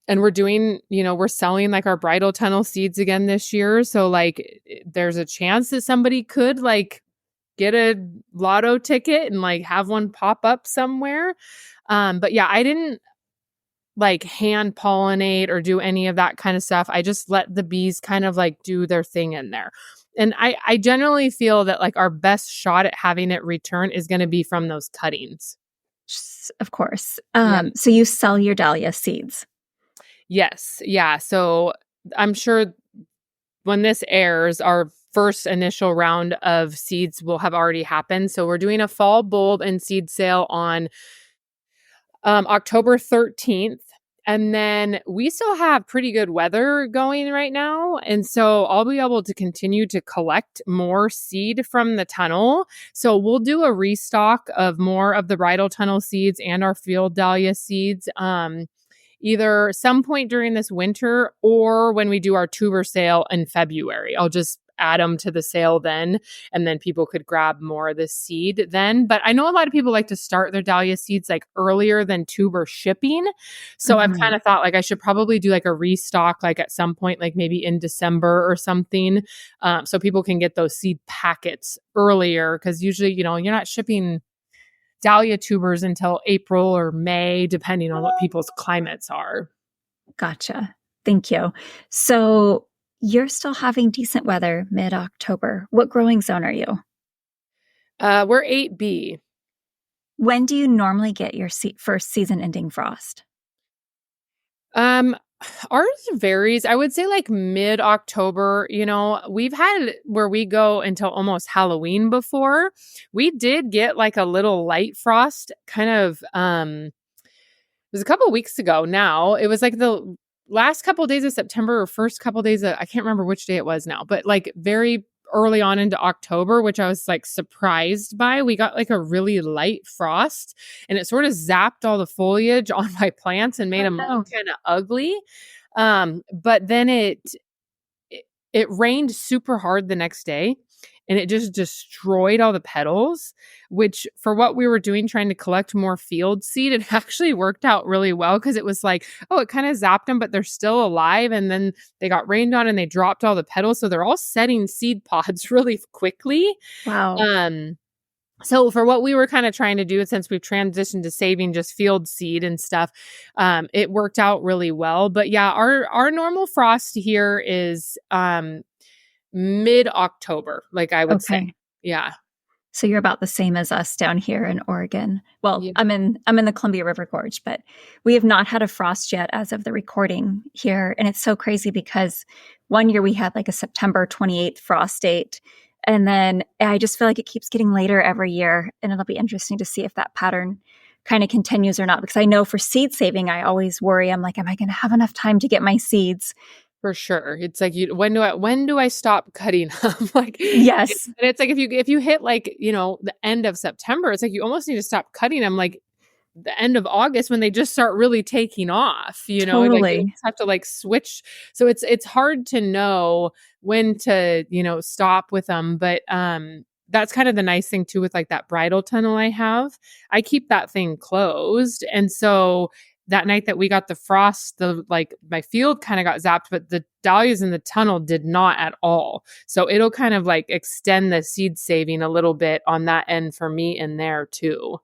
we're doing, we're selling like our bridal tunnel seeds again this year. So like there's a chance that somebody could like get a lotto ticket and like have one pop up somewhere. But yeah, I didn't like hand pollinate or do any of that kind of stuff. I just let the bees kind of like do their thing in there. And I generally feel that like our best shot at having it return is going to be from those cuttings. Of course. Yeah. So you sell your dahlia seeds. Yes. Yeah. So I'm sure when this airs, our first initial round of seeds will have already happened. So we're doing a fall bulb and seed sale on October 13th. And then we still have pretty good weather going right now. And so I'll be able to continue to collect more seed from the tunnel. So we'll do a restock of more of the bridal tunnel seeds and our field dahlia seeds. Either some point during this winter or when we do our tuber sale in February. I'll just add them to the sale then, and then people could grab more of the seed then. But I know a lot of people like to start their dahlia seeds like earlier than tuber shipping. So I've kind of thought like I should probably do like a restock like at some point, like maybe in December or something, so people can get those seed packets earlier. Because usually, you're not shipping dahlia tubers until April or May, depending on what people's climates are. Gotcha. Thank you. So you're still having decent weather mid-October. What growing zone are you? We're 8B. When do you normally get your first season-ending frost? Ours varies. I would say like mid-October. We've had where we go until almost Halloween before. We did get like a little light frost kind of, it was a couple of weeks ago now. It was like the last couple of days of September or first couple of days of, I can't remember which day it was now, but like very early on into October, which I was like surprised by. We got like a really light frost and it sort of zapped all the foliage on my plants and made them look kind of ugly. But then it rained super hard the next day and it just destroyed all the petals, which for what we were doing, trying to collect more field seed, it actually worked out really well because it was like, it kind of zapped them, but they're still alive. And then they got rained on and they dropped all the petals. So they're all setting seed pods really quickly. Wow. So for what we were kind of trying to do, since we've transitioned to saving just field seed and stuff, it worked out really well. But yeah, our normal frost here is mid-October, like I would say. Yeah. So you're about the same as us down here in Oregon. Well, yeah. I'm in the Columbia River Gorge, but we have not had a frost yet as of the recording here. And it's so crazy because one year we had like a September 28th frost date. And then I just feel like it keeps getting later every year. And it'll be interesting to see if that pattern kind of continues or not. Because I know for seed saving, I always worry. I'm like, am I going to have enough time to get my seeds? For sure. It's like, when do I stop cutting them? Like, yes. And it's like, if you hit like, the end of September, it's like, you almost need to stop cutting them like the end of August when they just start really taking off, Totally. Like you just have to like switch. So it's hard to know when to, stop with them. But, that's kind of the nice thing too, with like that bridal tunnel I have, I keep that thing closed. And so that night that we got the frost, my field kind of got zapped, but the dahlias in the tunnel did not at all. So it'll kind of like extend the seed saving a little bit on that end for me in there too.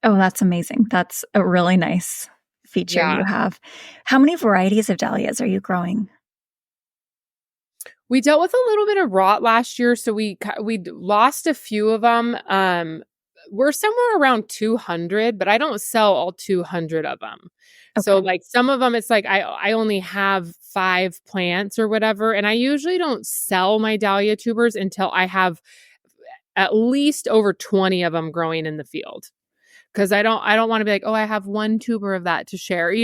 Oh, that's amazing. That's a really nice feature you have. How many varieties of dahlias are you growing? We dealt with a little bit of rot last year, so we lost a few of them. We're somewhere around 200, but I don't sell all 200 of them. Okay. So like some of them, it's like I only have 5 plants or whatever. And I usually don't sell my dahlia tubers until I have at least over 20 of them growing in the field. Because I don't want to be like, I have 1 tuber of that to share,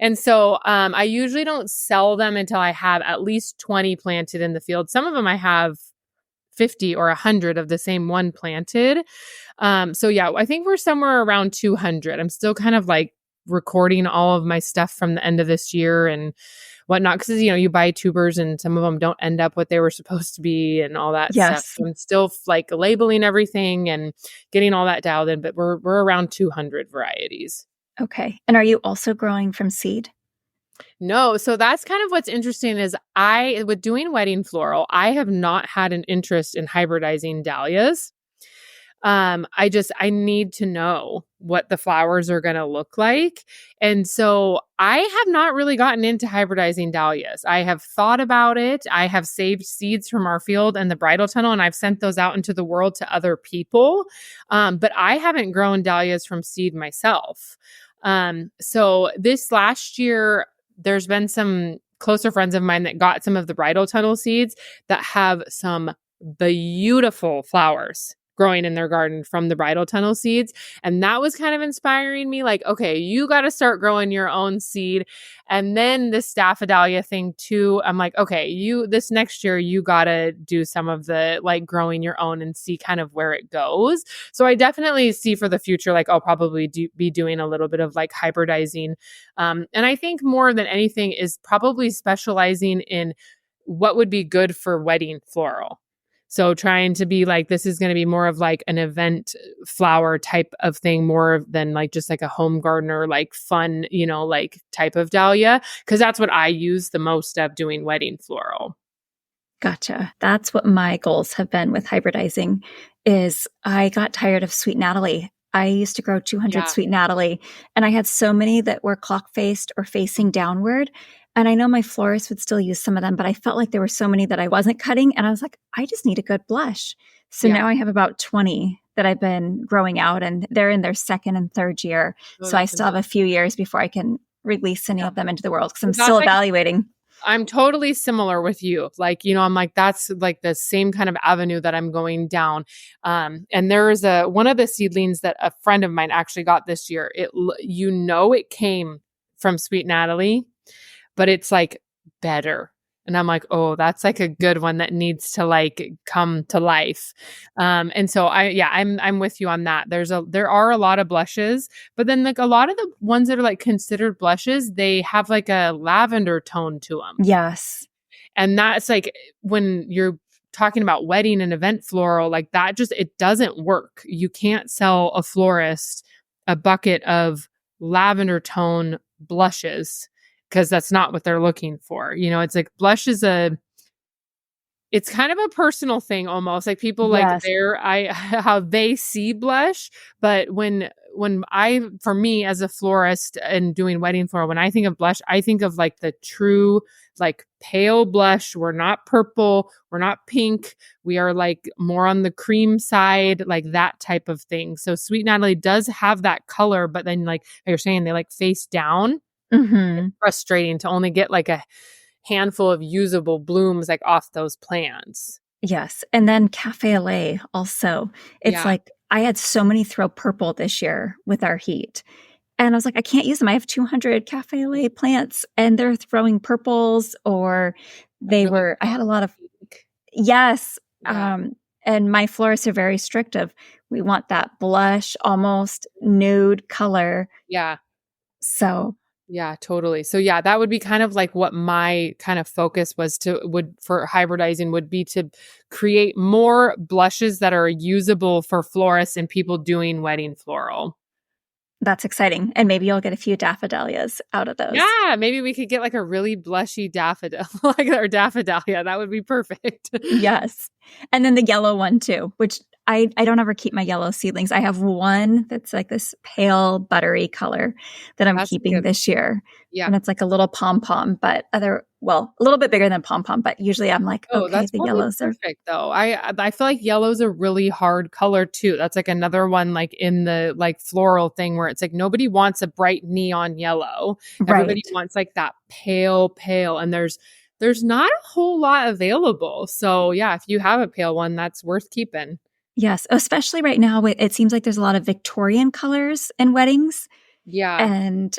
And so I usually don't sell them until I have at least 20 planted in the field. Some of them I have 50 or 100 of the same one planted. So yeah, I think we're somewhere around 200. I'm still kind of like recording all of my stuff from the end of this year and whatnot. Cause you buy tubers and some of them don't end up what they were supposed to be and all that stuff. Yes. So I'm still like labeling everything and getting all that dialed in, but we're around 200 varieties. Okay. And are you also growing from seed? No. So that's kind of what's interesting is with doing wedding floral, I have not had an interest in hybridizing dahlias. I need to know what the flowers are going to look like. And so I have not really gotten into hybridizing dahlias. I have thought about it. I have saved seeds from our field and the bridal tunnel, and I've sent those out into the world to other people. But I haven't grown dahlias from seed myself. So this last year, there's been some closer friends of mine that got some of the bridal tunnel seeds that have some beautiful flowers growing in their garden from the bridal tunnel seeds. And that was kind of inspiring me like, okay, you got to start growing your own seed. And then this daffodahlia thing too. I'm like, okay, this next year, you got to do some of the like growing your own and see kind of where it goes. So I definitely see for the future, like I'll probably be doing a little bit of like hybridizing. And I think more than anything is probably specializing in what would be good for wedding floral. So trying to be like, this is going to be more of like an event flower type of thing, more than like just like a home gardener, like fun, like type of dahlia. Cause that's what I use the most of doing wedding floral. Gotcha. That's what my goals have been with hybridizing is I got tired of Sweet Natalie. I used to grow 200 Sweet Natalie, and I had so many that were clock-faced or facing downward. And I know my florist would still use some of them, but I felt like there were so many that I wasn't cutting. And I was like, I just need a good blush. So now I have about 20 that I've been growing out, and they're in their second and third year. So I still have a few years before I can release any of them into the world because I'm still evaluating. I'm totally similar with you. Like, I'm like, that's like the same kind of avenue that I'm going down. And there is one of the seedlings that a friend of mine actually got this year. It came from Sweet Natalie, but it's like better. And I'm like, oh, that's like a good one that needs to like come to life. And so I'm with you on that. There are a lot of blushes, but then like a lot of the ones that are like considered blushes, they have like a lavender tone to them. Yes. And that's like when you're talking about wedding and event floral, like that it doesn't work. You can't sell a florist a bucket of lavender tone blushes, because that's not what they're looking for. It's like blush is it's kind of a personal thing almost. Like people like how they see blush. But for me as a florist and doing wedding floral, when I think of blush, I think of like the true like pale blush. We're not purple. We're not pink. We are like more on the cream side, like that type of thing. So Sweet Natalie does have that color, but then like you're saying, they like face down. Mm-hmm. It's frustrating to only get like a handful of usable blooms like off those plants. Yes. And then cafe au lait also. It's like I had so many throw purple this year with our heat. And I was like, I can't use them. I have 200 cafe au lait plants and they're throwing purples, or I had a lot of, yes. Yeah. And my florists are very strict we want that blush, almost nude color. Yeah. So. Yeah, totally. So that would be kind of like what my kind of focus for hybridizing would be to create more blushes that are usable for florists and people doing wedding floral. That's exciting. And maybe you'll get a few daffodilias out of those. Yeah, maybe we could get like a really blushy daffodil, like our daffodahlia. That would be perfect. Yes. And then the yellow one too, which I don't ever keep my yellow seedlings. I have one that's like this pale buttery color that I'm keeping this year. Yeah. And it's like a little pom-pom, but a little bit bigger than pom-pom, but usually I'm like, okay, the yellows are perfect though. I feel like yellow's a really hard color too. That's like another one like in the like floral thing where it's like nobody wants a bright neon yellow. Everybody wants like that pale, and there's not a whole lot available. So yeah, if you have a pale one, that's worth keeping. Yes, especially right now, it seems like there's a lot of Victorian colors in weddings. Yeah. And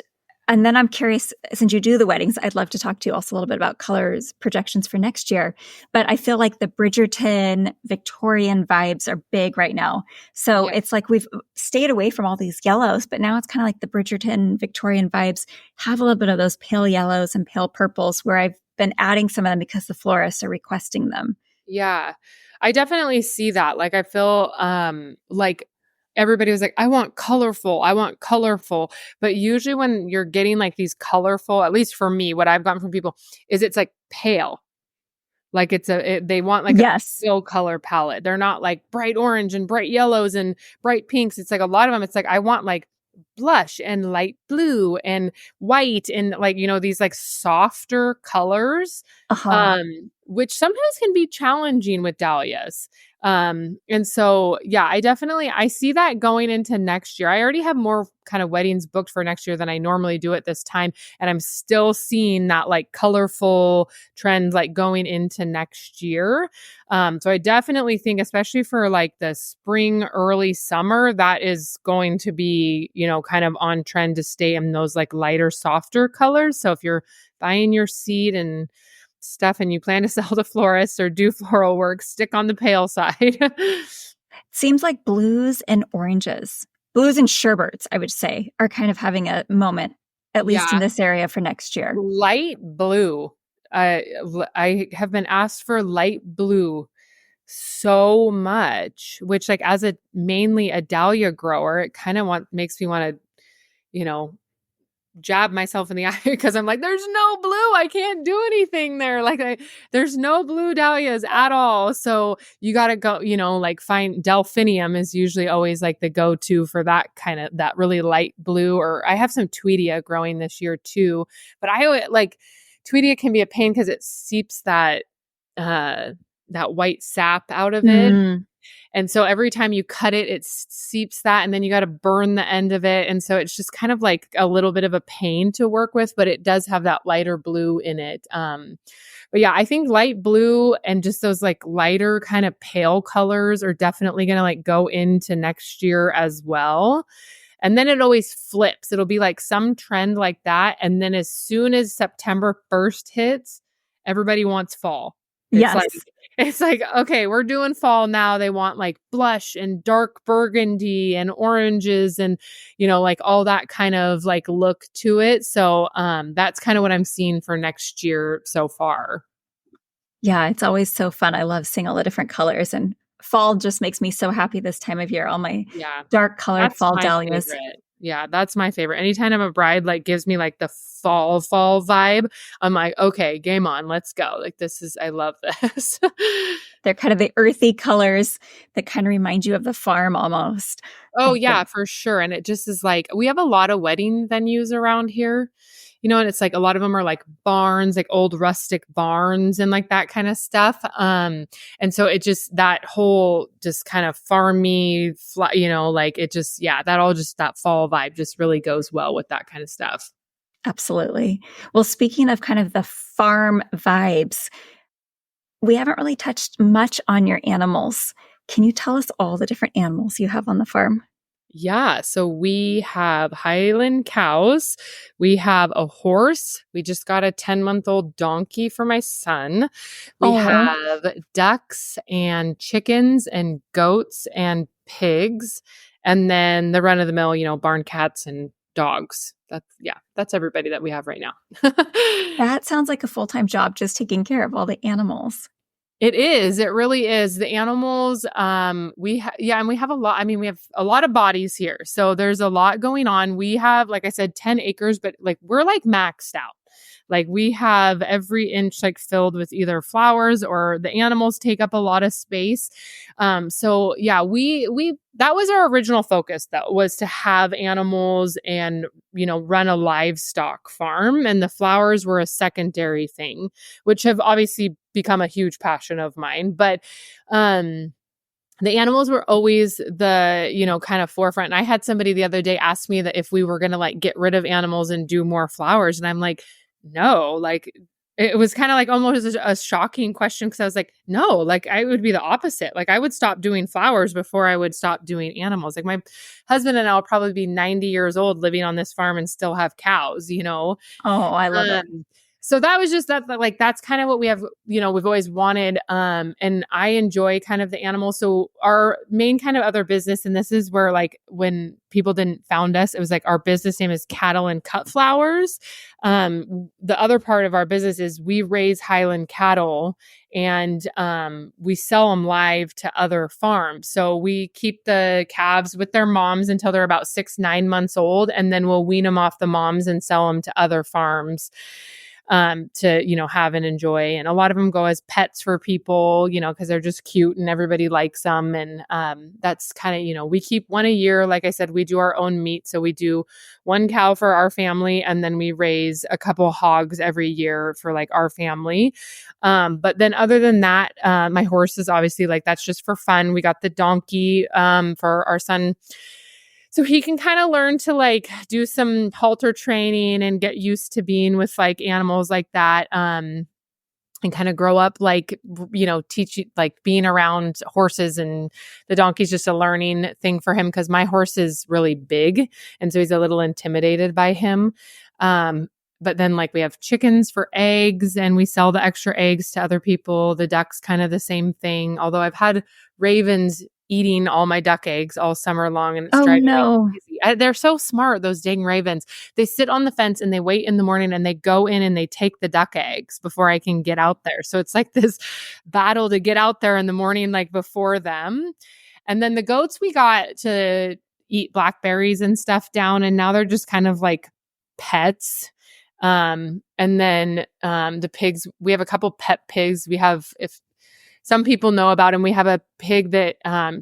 And then I'm curious, since you do the weddings, I'd love to talk to you also a little bit about colors projections for next year. But I feel like the Bridgerton Victorian vibes are big right now. So Yeah. it's like we've stayed away from all these yellows, but now it's kind of like the Bridgerton Victorian vibes have a little bit of those pale yellows and pale purples where I've been adding some of them because the florists are requesting them. Yeah. I definitely see that. Like I feel like everybody was like, I want colorful. I want colorful. But usually when you're getting like these colorful, at least for me, what I've gotten from people is it's like pale. Like they want like a Yes. pale color palette. They're not like bright orange and bright yellows and bright pinks. It's like a lot of them. It's like, I want like blush and light blue and white and like, these like softer colors, Uh-huh. which sometimes can be challenging with dahlias. And so, yeah, I see that going into next year. I already have more kind of weddings booked for next year than I normally do at this time. And I'm still seeing that like colorful trend, like going into next year. So I definitely think, especially for like the spring, early summer, that is going to be, kind of on trend to stay in those like lighter, softer colors. So if you're buying your seed and stuff and you plan to sell to florists or do floral work, stick on the pale side. Seems like blues and oranges, blues and sherbets, I would say, are kind of having a moment, at least in Yeah. this area for next year. Light blue. I have been asked for light blue so much, which like as a mainly a dahlia grower, it kind of makes me want to, jab myself in the eye because I'm like, there's no blue. I can't do anything there. Like there's no blue dahlias at all. So you got to go, like find delphinium is usually always like the go-to for that kind of that really light blue. Or I have some Tweedia growing this year too, but I always like Tweedia can be a pain because it seeps that white sap out of it. Mm. And so every time you cut it, it seeps that, and then you got to burn the end of it. And so it's just kind of like a little bit of a pain to work with, but it does have that lighter blue in it. But yeah, I think light blue and just those like lighter kind of pale colors are definitely going to like go into next year as well. And then it always flips. It'll be like some trend like that. And then as soon as September 1st hits, everybody wants fall. Yes. It's like, okay, we're doing fall now. They want like blush and dark burgundy and oranges and, like all that kind of like look to it. So that's kind of what I'm seeing for next year so far. Yeah, it's always so fun. I love seeing all the different colors, and fall just makes me so happy this time of year. All my dark colored fall dahlias. Favorite. Yeah, that's my favorite. Anytime I'm a bride, like gives me like the fall vibe. I'm like, okay, game on, let's go. Like I love this. They're kind of the earthy colors that kind of remind you of the farm almost. Oh yeah, for sure. And it just is like, we have a lot of wedding venues around here, and it's like a lot of them are like barns, like old rustic barns and like that kind of stuff. And so it just, that whole just kind of farmy, like it just, that fall vibe just really goes well with that kind of stuff. Absolutely. Well, speaking of kind of the farm vibes, we haven't really touched much on your animals. Can you tell us all the different animals you have on the farm? Yeah, so we have Highland cows. We have a horse. We just got a 10-month-old donkey for my son. We have ducks and chickens and goats and pigs. And then the run-of-the-mill, barn cats and dogs. That's everybody that we have right now. That sounds like a full-time job, just taking care of all the animals. It is. It really is. The animals, and we have a lot. I mean, we have a lot of bodies here. So there's a lot going on. We have, like I said, 10 acres, but like we're like maxed out. Like we have every inch like filled with either flowers or the animals take up a lot of space. So yeah, we that was our original focus though, was to have animals and, run a livestock farm, and the flowers were a secondary thing, which have obviously become a huge passion of mine. But, the animals were always the, kind of forefront. And I had somebody the other day ask me that if we were going to like get rid of animals and do more flowers. And I'm like, no, like it was kind of like almost a shocking question because I was like, no, like I would be the opposite. Like I would stop doing flowers before I would stop doing animals. Like my husband and I will probably be 90 years old living on this farm and still have cows, you know? Oh, I love it. So that was just that, like, that's kind of what we have, you know, we've always wanted. And I enjoy kind of the animals. So our main kind of other business, and this is where like when people didn't found us, it was like our business name is Cattle and Cut Flowers. The other part of our business is we raise Highland cattle and we sell them live to other farms. So we keep the calves with their moms until they're about 6-9 months old, and then we'll wean them off the moms and sell them to other farms to, you know, have and enjoy. And a lot of them go as pets for people, you know, because they're just cute and everybody likes them. And that's kind of, you know, we keep one a year. Like I said, we do our own meat. So we do one cow for our family, and then we raise a couple hogs every year for like our family. But then other than that, my horse is obviously like, that's just for fun. We got the donkey for our son, so he can kind of learn to like do some halter training and get used to being with like animals like that. And kind of grow up like, you know, teach like being around horses, and the donkey's just a learning thing for him because my horse is really big. And so he's a little intimidated by him. But then like we have chickens for eggs, and we sell the extra eggs to other people. The ducks kind of the same thing. Although I've had ravens eating all my duck eggs all summer long, and it's driving me crazy. They're so smart, those dang ravens. They sit on the fence and they wait in the morning and they go in and they take the duck eggs before I can get out there. So it's like this battle to get out there in the morning, like before them. And then the goats, we got to eat blackberries and stuff down, and now they're just kind of like pets. And then the pigs, we have a couple pet pigs. We have, if some people know about him, we have a pig that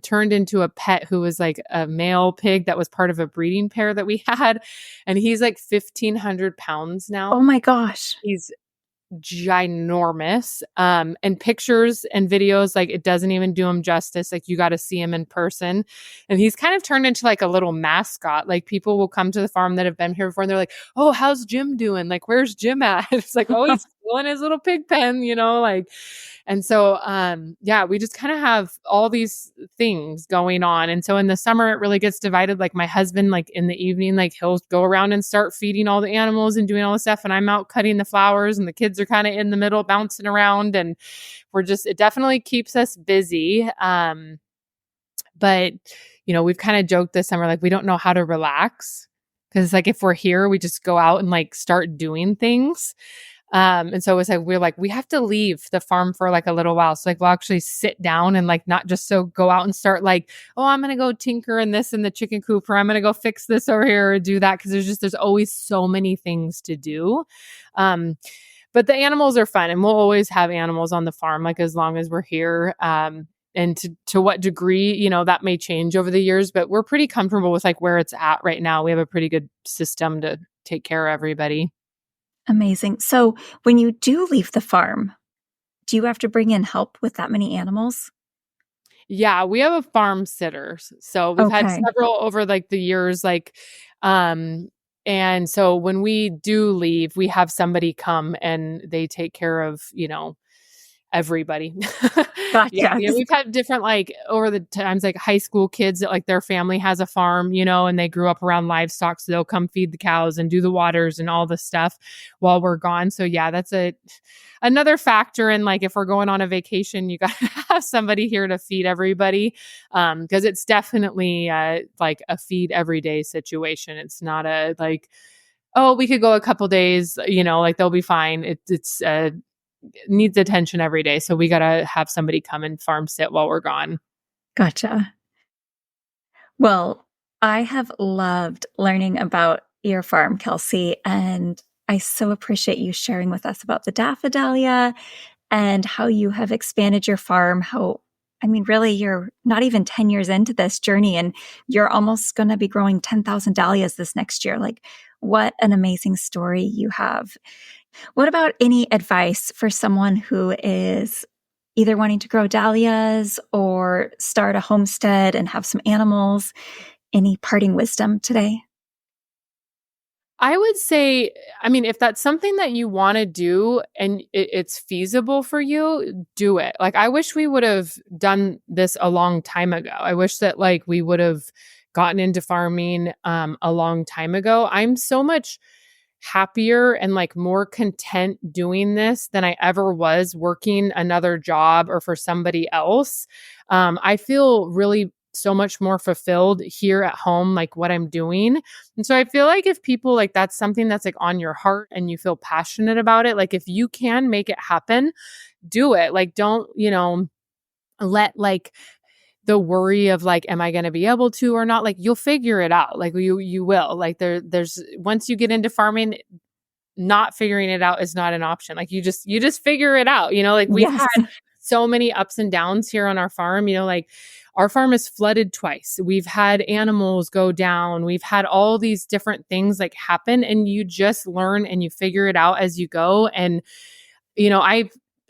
turned into a pet who was like a male pig that was part of a breeding pair that we had. And he's like 1,500 pounds now. Oh my gosh. He's ginormous. And pictures and videos, like it doesn't even do him justice. Like you got to see him in person. And he's kind of turned into like a little mascot. Like people will come to the farm that have been here before and they're like, oh, how's Jim doing? Like, where's Jim at? It's like, oh, he's still in his little pig pen, you know, like. And so, yeah, we just kind of have all these things going on. And so in the summer, it really gets divided. Like my husband, like in the evening, like he'll go around and start feeding all the animals and doing all the stuff. And I'm out cutting the flowers, and the kids are kind of in the middle bouncing around. And it definitely keeps us busy. But, you know, we've kind of joked this summer, like we don't know how to relax. Because like if we're here, we just go out and like start doing things. And so it's like, we have to leave the farm for like a little while. So like, we'll actually sit down and like, not just so go out and start like, oh, I'm going to go tinker in this in the chicken coop, or I'm going to go fix this over here or do that. Cause there's always so many things to do. But the animals are fun, and we'll always have animals on the farm, like as long as we're here. And to what degree, you know, that may change over the years, but we're pretty comfortable with like where it's at right now. We have a pretty good system to take care of everybody. Amazing. So when you do leave the farm, do you have to bring in help with that many animals? Yeah, we have a farm sitter. So we've had several over like the years, like, and so when we do leave, we have somebody come and they take care of, you know, everybody. Gotcha. Yeah, we've had different, like over the times, like high school kids that like their family has a farm, you know, and they grew up around livestock. So they'll come feed the cows and do the waters and all the stuff while we're gone. So yeah, that's another factor in like, if we're going on a vacation, you got to have somebody here to feed everybody. Cause it's definitely like a feed every day situation. It's not a like, oh, we could go a couple days, you know, like they'll be fine. It's needs attention every day. So we got to have somebody come and farm sit while we're gone. Gotcha. Well, I have loved learning about your farm, Kelsey, and I so appreciate you sharing with us about the Daffodahlia and how you have expanded your farm. Really, you're not even 10 years into this journey, and you're almost going to be growing 10,000 dahlias this next year. Like, what an amazing story you have. What about any advice for someone who is either wanting to grow dahlias or start a homestead and have some animals? Any parting wisdom today? I would say, I mean, if that's something that you want to do and it's feasible for you, do it. Like, I wish we would have done this a long time ago. I wish that like we would have gotten into farming a long time ago. I'm so much happier and like more content doing this than I ever was working another job or for somebody else. I feel really so much more fulfilled here at home, like what I'm doing. And so I feel like if people like that's something that's like on your heart and you feel passionate about it, like if you can make it happen, do it. Like don't, let like the worry of like, am I going to be able to or not? Like you'll figure it out. Like you will. Like there's once you get into farming, not figuring it out is not an option. Like you just figure it out. Like we've Yes. had so many ups and downs here on our farm. Like our farm is flooded twice. We've had animals go down. We've had all these different things like happen, and you just learn and you figure it out as you go. And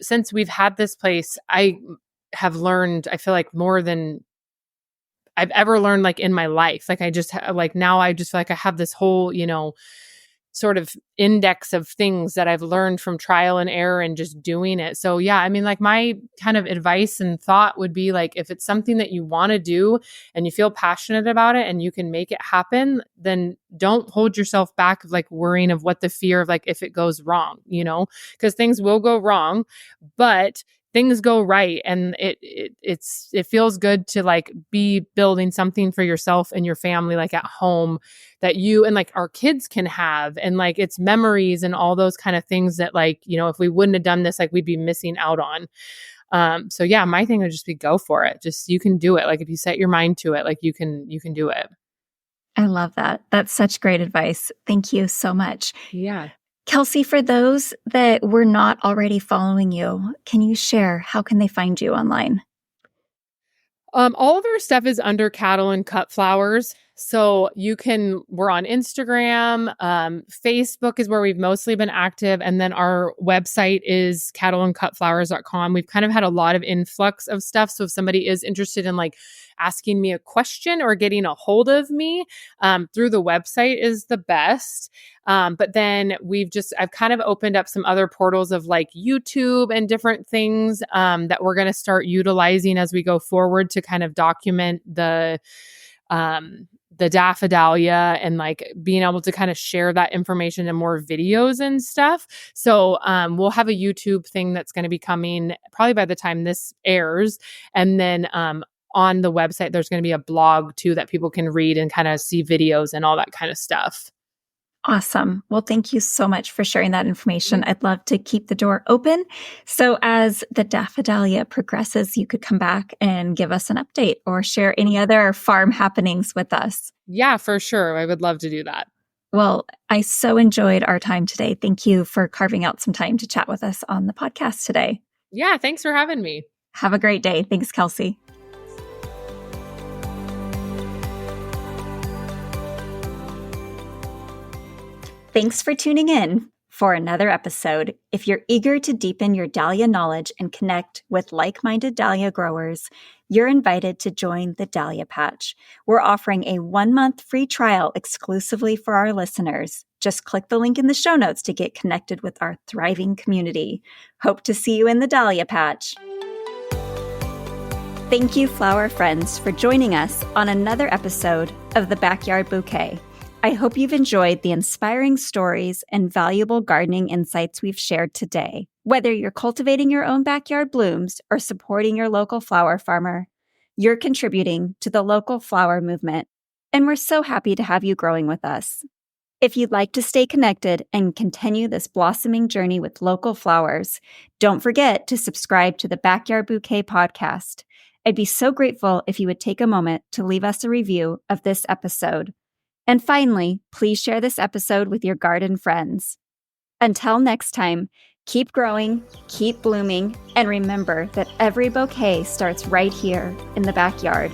since we've had this place, I have learned, I feel like more than I've ever learned like in my life. Like I just like now I just feel like I have this whole, sort of index of things that I've learned from trial and error and just doing it. So yeah, I mean, like my kind of advice and thought would be like, if it's something that you want to do and you feel passionate about it and you can make it happen, then don't hold yourself back of like worrying of what the fear of like, if it goes wrong, because things will go wrong, but things go right. And it feels good to like be building something for yourself and your family, like at home that you and like our kids can have. And like it's memories and all those kind of things that like, if we wouldn't have done this, like we'd be missing out on. So yeah, my thing would just be go for it. Just, you can do it. Like if you set your mind to it, like you can do it. I love that. That's such great advice. Thank you so much. Yeah. Kelsey, for those that were not already following you, can you share how can they find you online? All of our stuff is under Cattle and Cut Flowers. So we're on Instagram. Facebook is where we've mostly been active. And then our website is cattleandcutflowers.com. We've kind of had a lot of influx of stuff. So if somebody is interested in like asking me a question or getting a hold of me, through the website is the best. But then I've kind of opened up some other portals of like YouTube and different things, that we're going to start utilizing as we go forward to kind of document the Daffodahlia and like being able to kind of share that information in more videos and stuff. So we'll have a YouTube thing that's going to be coming probably by the time this airs. And then on the website, there's going to be a blog too that people can read and kind of see videos and all that kind of stuff. Awesome. Well, thank you so much for sharing that information. I'd love to keep the door open. So as the Daffodahlia progresses, you could come back and give us an update or share any other farm happenings with us. Yeah, for sure. I would love to do that. Well, I so enjoyed our time today. Thank you for carving out some time to chat with us on the podcast today. Yeah, thanks for having me. Have a great day. Thanks, Kelsey. Thanks for tuning in for another episode. If you're eager to deepen your dahlia knowledge and connect with like-minded dahlia growers, you're invited to join the Dahlia Patch. We're offering a 1-month free trial exclusively for our listeners. Just click the link in the show notes to get connected with our thriving community. Hope to see you in the Dahlia Patch. Thank you, flower friends, for joining us on another episode of the Backyard Bouquet. I hope you've enjoyed the inspiring stories and valuable gardening insights we've shared today. Whether you're cultivating your own backyard blooms or supporting your local flower farmer, you're contributing to the local flower movement, and we're so happy to have you growing with us. If you'd like to stay connected and continue this blossoming journey with local flowers, don't forget to subscribe to the Backyard Bouquet Podcast. I'd be so grateful if you would take a moment to leave us a review of this episode. And finally, please share this episode with your garden friends. Until next time, keep growing, keep blooming, and remember that every bouquet starts right here in the backyard.